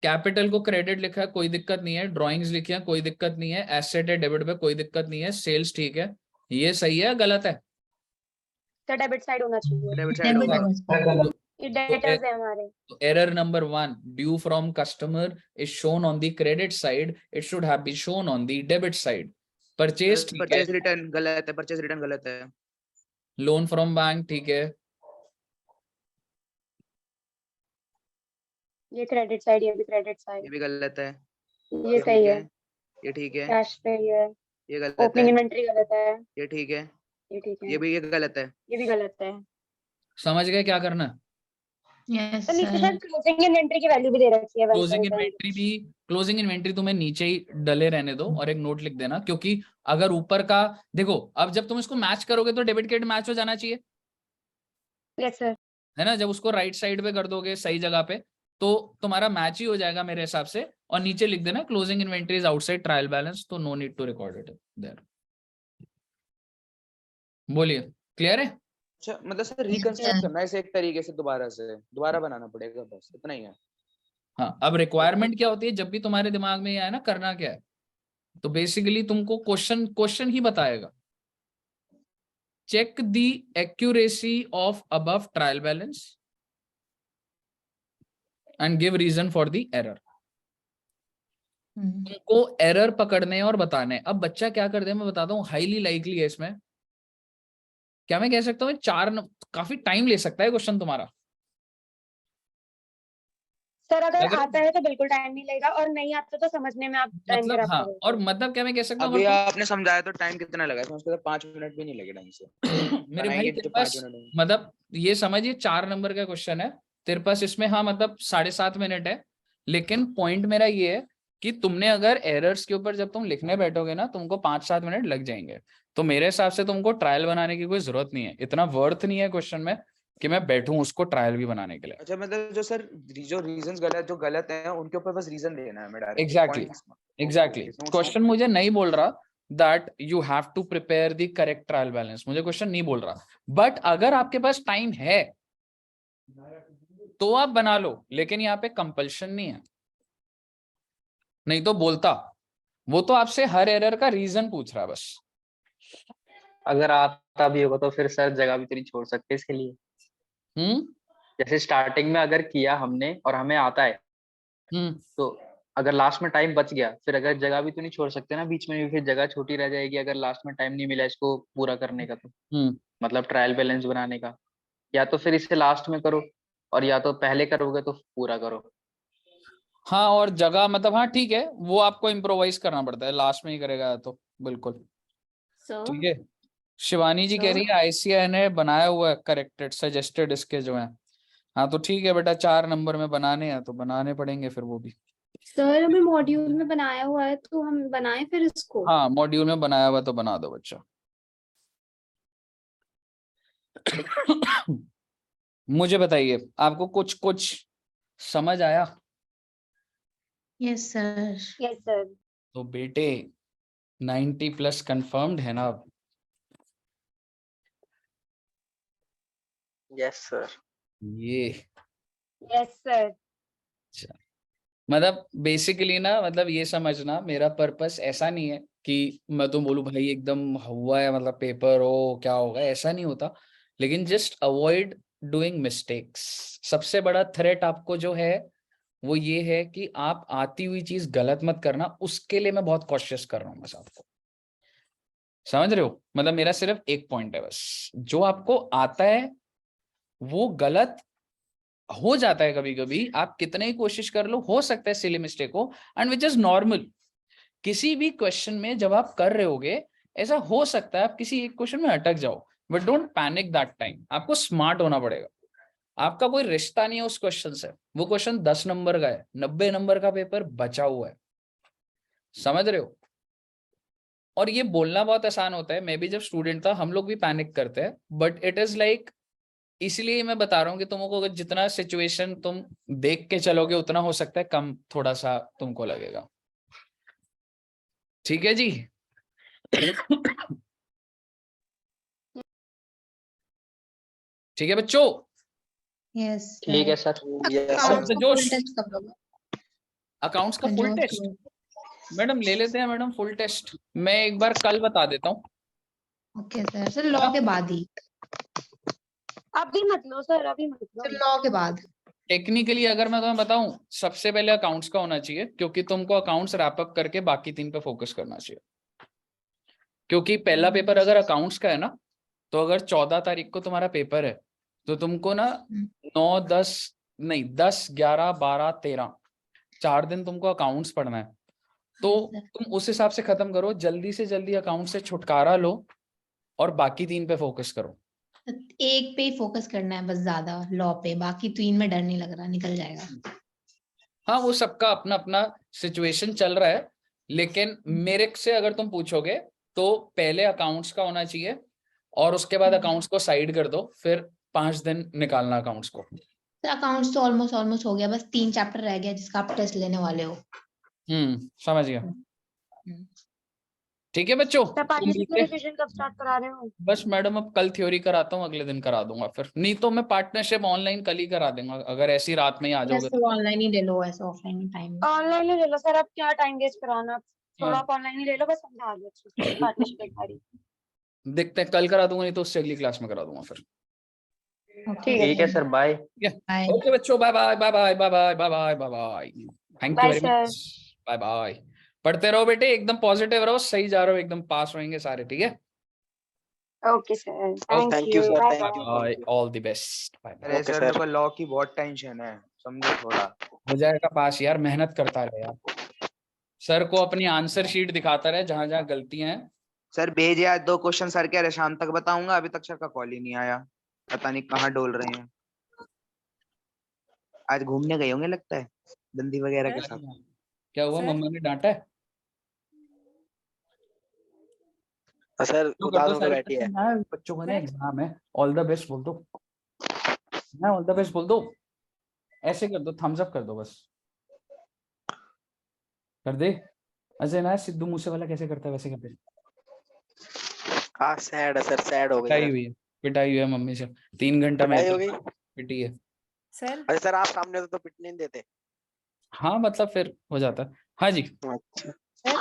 कैपिटल को क्रेडिट लिखा है, कोई दिक्कत नहीं है। ड्राइंग्स लिखी है, कोई दिक्कत नहीं है। एसेट है डेबिट पे, कोई दिक्कत नहीं है। सेल्स ठीक है, ये सही है गलत है? तो डेबिट साइड होना चाहिए। डेबिट साइड डेबिट होगा। ये डेटर्स है हमारे। Error number 1, due from customer is shown on the credit side, it should have been shown on the debit side. Purchase ठीक है, परचेज रिटर्न गलत है, परचेज रिटर्न गलत है। लोन फ्रॉम बैंक ठीक है, ये क्रेडिट साइड, ये भी क्रेडिट ये साइड, भी गलत है। ये सही है। ये ठीक है। कैश पे ये ये गलत ओपनिंग है। इन्वेंट्री गलत है, ये ठीक है। ये ठीक है, ये गलत है। ये भी गलत है। समझ गए क्या करना है? यस तो नीचे सर। शायद क्लोजिंग इन्वेंट्री की वैल्यू भी दे रखी है। क्लोजिंग इन्वेंट्री तुम्हें नीचे ही डले रहने दो और एक नोट लिख देना, क्योंकि अगर ऊपर का देखो, अब जब तुम इसको मैच करोगे तो डेबिट क्रेडिट मैच हो जाना चाहिए, यस सर। है ना। जब उसको राइट साइड पे कर दोगे सही जगह पे तो तुम्हारा मैच ही हो जाएगा मेरे हिसाब से। और नीचे लिख देना closing inventory is outside trial balance, तो no need to record it there. बोलिए, क्लियर है? अच्छा मतलब सर रिकंस्ट्रक्ट करना है इसे एक तरीके से, दोबारा बनाना पड़ेगा, बस इतना ही है। हाँ, अब रिक्वायरमेंट क्या होती है जब भी तुम्हारे दिमाग में ये आए ना करना क्या है, तो बेसिकली तुमको क्वेश्चन ही बताएगा। Check the accuracy of above trial balance and give reason for the error. तुमको एरर पकड़ने और बताने। अब बच्चा क्या करते हैं मैं बताता हूँ, हाईली लाइकली है इसमें। क्या मैं कह सकता हूँ काफी टाइम ले सकता है क्वेश्चन तुम्हारा। सर अगर आता है तो बिल्कुल टाइम नहीं लगेगा, और नहीं आता तो समझने में आप टाइम मतलब हाँ, और मतलब क्या मैं कह सकता हूँ अभी आपने समझाया तो टाइम कितना लगा? समझते 5 मिनट भी नहीं लगे ढंग से। मेरे भाई तेरे पास 5 मिनट मतलब ये समझिए 4 नंबर का क्वेश्चन है तेरे पास, इसमें हाँ मतलब 7.5 मिनट है। लेकिन पॉइंट मेरा ये है कि तुमने अगर एरर्स के ऊपर जब तुम लिखने बैठोगे ना तुमको 5-7 मिनट लग जाएंगे। तो मेरे हिसाब से तुमको ट्रायल बनाने की कोई जरूरत नहीं है, इतना वर्थ नहीं है क्वेश्चन में कि मैं बैठूं उसको ट्रायल भी बनाने के लिए। अच्छा मतलब जो सर जो रीजंस गलत हैं उनके ऊपर बस रीजन देना है हमें डायरेक्ट। एग्जैक्टली क्वेश्चन मुझे नहीं बोल रहा that you have to prepare the correct trial balance, मुझे क्वेश्चन नहीं बोल रहा। बट अगर आपके पास टाइम है तो आप बना लो, लेकिन यहाँ पे कंपल्शन नहीं है। नहीं तो बोलता, वो तो आपसे हर एरर का रीजन पूछ रहा बस। अगर आता भी होगा तो फिर सर जगह भी तो नहीं छोड़ सकते इसके लिए। जैसे स्टार्टिंग में अगर किया हमने और हमें आता है तो अगर लास्ट में टाइम बच गया फिर अगर जगह भी तो नहीं छोड़ सकते ना बीच में भी, फिर जगह छोटी रह जाएगी अगर लास्ट में टाइम नहीं मिला इसको पूरा करने का। तो मतलब ट्रायल बैलेंस बनाने का, या तो फिर इसे लास्ट में करो और या तो पहले करोगे तो पूरा करो। हाँ, और जगह मतलब हाँ ठीक है, वो आपको इम्प्रोवाइज करना पड़ता है, लास्ट में ही करेगा तो बिल्कुल ठीक है। शिवानी जी कह रही है ICAI ने बनाया हुआ है करेक्टेड सजेस्टेड इसके जो है। हाँ तो ठीक है बेटा, 4 नंबर में बनाने हैं तो बनाने पड़ेंगे फिर वो भी। सर हमें मॉड्यूल में बनाया हुआ है तो हम बनाएं फिर इसको। हाँ मॉड्यूल में बनाया हुआ तो बना दो बच्चा। मुझे बताइए आपको कुछ समझ आया? Yes sir. Yes sir. तो बेटे 90+ कंफर्म्ड है ना अब? Yes sir. ये यस सर। मतलब बेसिकली ना, मतलब ये समझना मेरा पर्पस ऐसा नहीं है कि मैं तो बोलूं भाई एकदम हुआ है मतलब पेपर हो क्या होगा, ऐसा नहीं होता। लेकिन जस्ट अवॉइड डूइंग मिस्टेक्स। सबसे बड़ा थ्रेट आपको जो है वो ये है कि आप आती हुई चीज गलत मत करना, उसके लिए मैं बहुत कॉशियस कर रहा हूँ बस आपको। समझ रहे हो? मतलब मेरा सिर्फ एक पॉइंट है बस, जो आपको आता है वो गलत हो जाता है कभी कभी, आप कितने ही कोशिश कर लो, हो सकता है सिली मिस्टेक हो, एंड विच इज नॉर्मल। किसी भी क्वेश्चन में जब आप कर रहे होगे ऐसा हो सकता है आप किसी एक क्वेश्चन में अटक जाओ, but don't panic that time. आपको स्मार्ट होना पड़ेगा। आपका कोई रिश्ता नहीं है उस क्वेश्चन से, वो क्वेश्चन 10 नंबर का है, 90 नंबर का पेपर बचा हुआ है, समझ रहे हो। और ये बोलना बहुत आसान होता है, मैं भी जब स्टूडेंट था हम लोग भी पैनिक करते हैं, बट इट इज लाइक, इसलिए मैं बता रहा हूँ कि तुमको अगर जितना सिचुएशन तुम देख के चलोगे उतना हो सकता है कम थोड़ा सा तुमको लगेगा। ठीक है जी। ठीक है बच्चों, Yes. ठीक है सर। Accounts सर, का जोश। full test कब होगा? अकाउंट्स का फुल जोश टेस्ट को- मैडम ले लेते हैं मैडम, फुल टेस्ट मैं एक बार कल बता देता हूँ। Okay सर, सर लॉ के बाद ही, अभी मत लो सर, अभी मत लो। सर लॉ के बाद। टेक्निकली अगर मैं तुम्हें बताऊं, सबसे पहले अकाउंट्स का होना चाहिए, क्योंकि तुमको अकाउंट्स रैप अप करके बाकी 3 पे फोकस करना चाहिए। क्योंकि पहला पेपर अगर अकाउंट्स का है ना, तो अगर 14 तारीख को तुम्हारा पेपर है तो तुमको ना 9, 10 नहीं 10, 11, 12, 13 4 दिन तुमको अकाउंट्स पढ़ना है। तो तुम उस हिसाब से खत्म करो, जल्दी से जल्दी अकाउंट से छुटकारा लो और बाकी 3 पे फोकस करो। एक पे ही फोकस करना है बस, ज्यादा लॉ पे, बाकी 3 में डर नहीं लग रहा, निकल जाएगा। हाँ, वो सबका अपना अपना सिचुएशन चल रहा है, लेकिन मेरे से अगर तुम पूछोगे तो पहले अकाउंट्स का होना चाहिए और उसके बाद अकाउंट्स को साइड कर दो, फिर 5 दिन निकालना अकाउंट्स को। सर अकाउंट्स तो ऑलमोस्ट हो गया, बस 3 चैप्टर रह गया जिसका आप टेस्ट लेने वाले हो। समझ गया। ठीक है बच्चों, सर पार्टनरशिप में रिवीजन कब स्टार्ट करा रहे हो? बस मैडम अब कल थ्योरी कराता हूँ, अगले दिन करा दूंगा, फिर नहीं तो मैं पार्टनरशिप ऑनलाइन कल ही करा दूंगा, अगर ऐसी रात में ही आ जाओगे। ऐसे ऑनलाइन ही ले लो, ऐसे ऑफलाइन में टाइम। ऑनलाइन ही ले लो सर, अब क्या टाइम वेस्ट कराना, थोड़ा हाँ। आप ऑनलाइन ही ले लो, बस समझा दो अच्छे से पार्टनरशिप एक बारी। देखते हैं, कल करा दूंगा, नहीं तो उससे अगली क्लास में करा दूंगा फिर। ठीक है सर, बाय। बाय। ओके बच्चों, bye bye bye bye bye bye bye bye bye bye, thank you Bye, very much, bye bye. पढ़ते रहो बेटे, एकदम पॉजिटिव रहो, सही जा रहे हो, एकदम पास होंगे सारे। ठीक है, okay sir, thank thank you, you, sir, bye thank you. Bye. Bye, all the best, bye bye. अरे Okay, सर sir. मेरे को लॉ की बहुत टेंशन है, समझो थोड़ा। हो जाएगा पास यार, मेहनत करता रहे यार, सर को अपनी आंसर शीट दिखाता रहे जहां जहां गलतियां हैं। सर भेजे आज 2 क्वेश्चन, सर कह रहे शाम तक बताऊंगा, अभी तक सर का कॉल ही नहीं आया, पता नहीं कहाँ डोल रहे हैं। आज घूमने गए होंगे लगता है, दंदी वगैरह के साथ। क्या हुआ, मम्मा ने डांटा है? सर तो उदास कर दो होकर बैठी है। साइड, बच्चों का ना एग्जाम है, ऑल द बेस्ट बोल दो ना, ऑल द बेस्ट बोल दो, ऐसे कर दो, थम्स अप कर दो बस, कर दे। अजय ना सिद्धू मूसेवाला कैसे करता है वैसे कर दे। हाँ सैड है सर, सैड हो गई पिटाई सर। हुई है, पिटाई हुई है मम्मी से, 3 घंटा पिटाई हो मैं गई पिटी है। सर। अरे सर आप सामने तो पिटने नहीं देते। हाँ मतलब फिर हो जाता है। हाँ जी। अच्छा। सर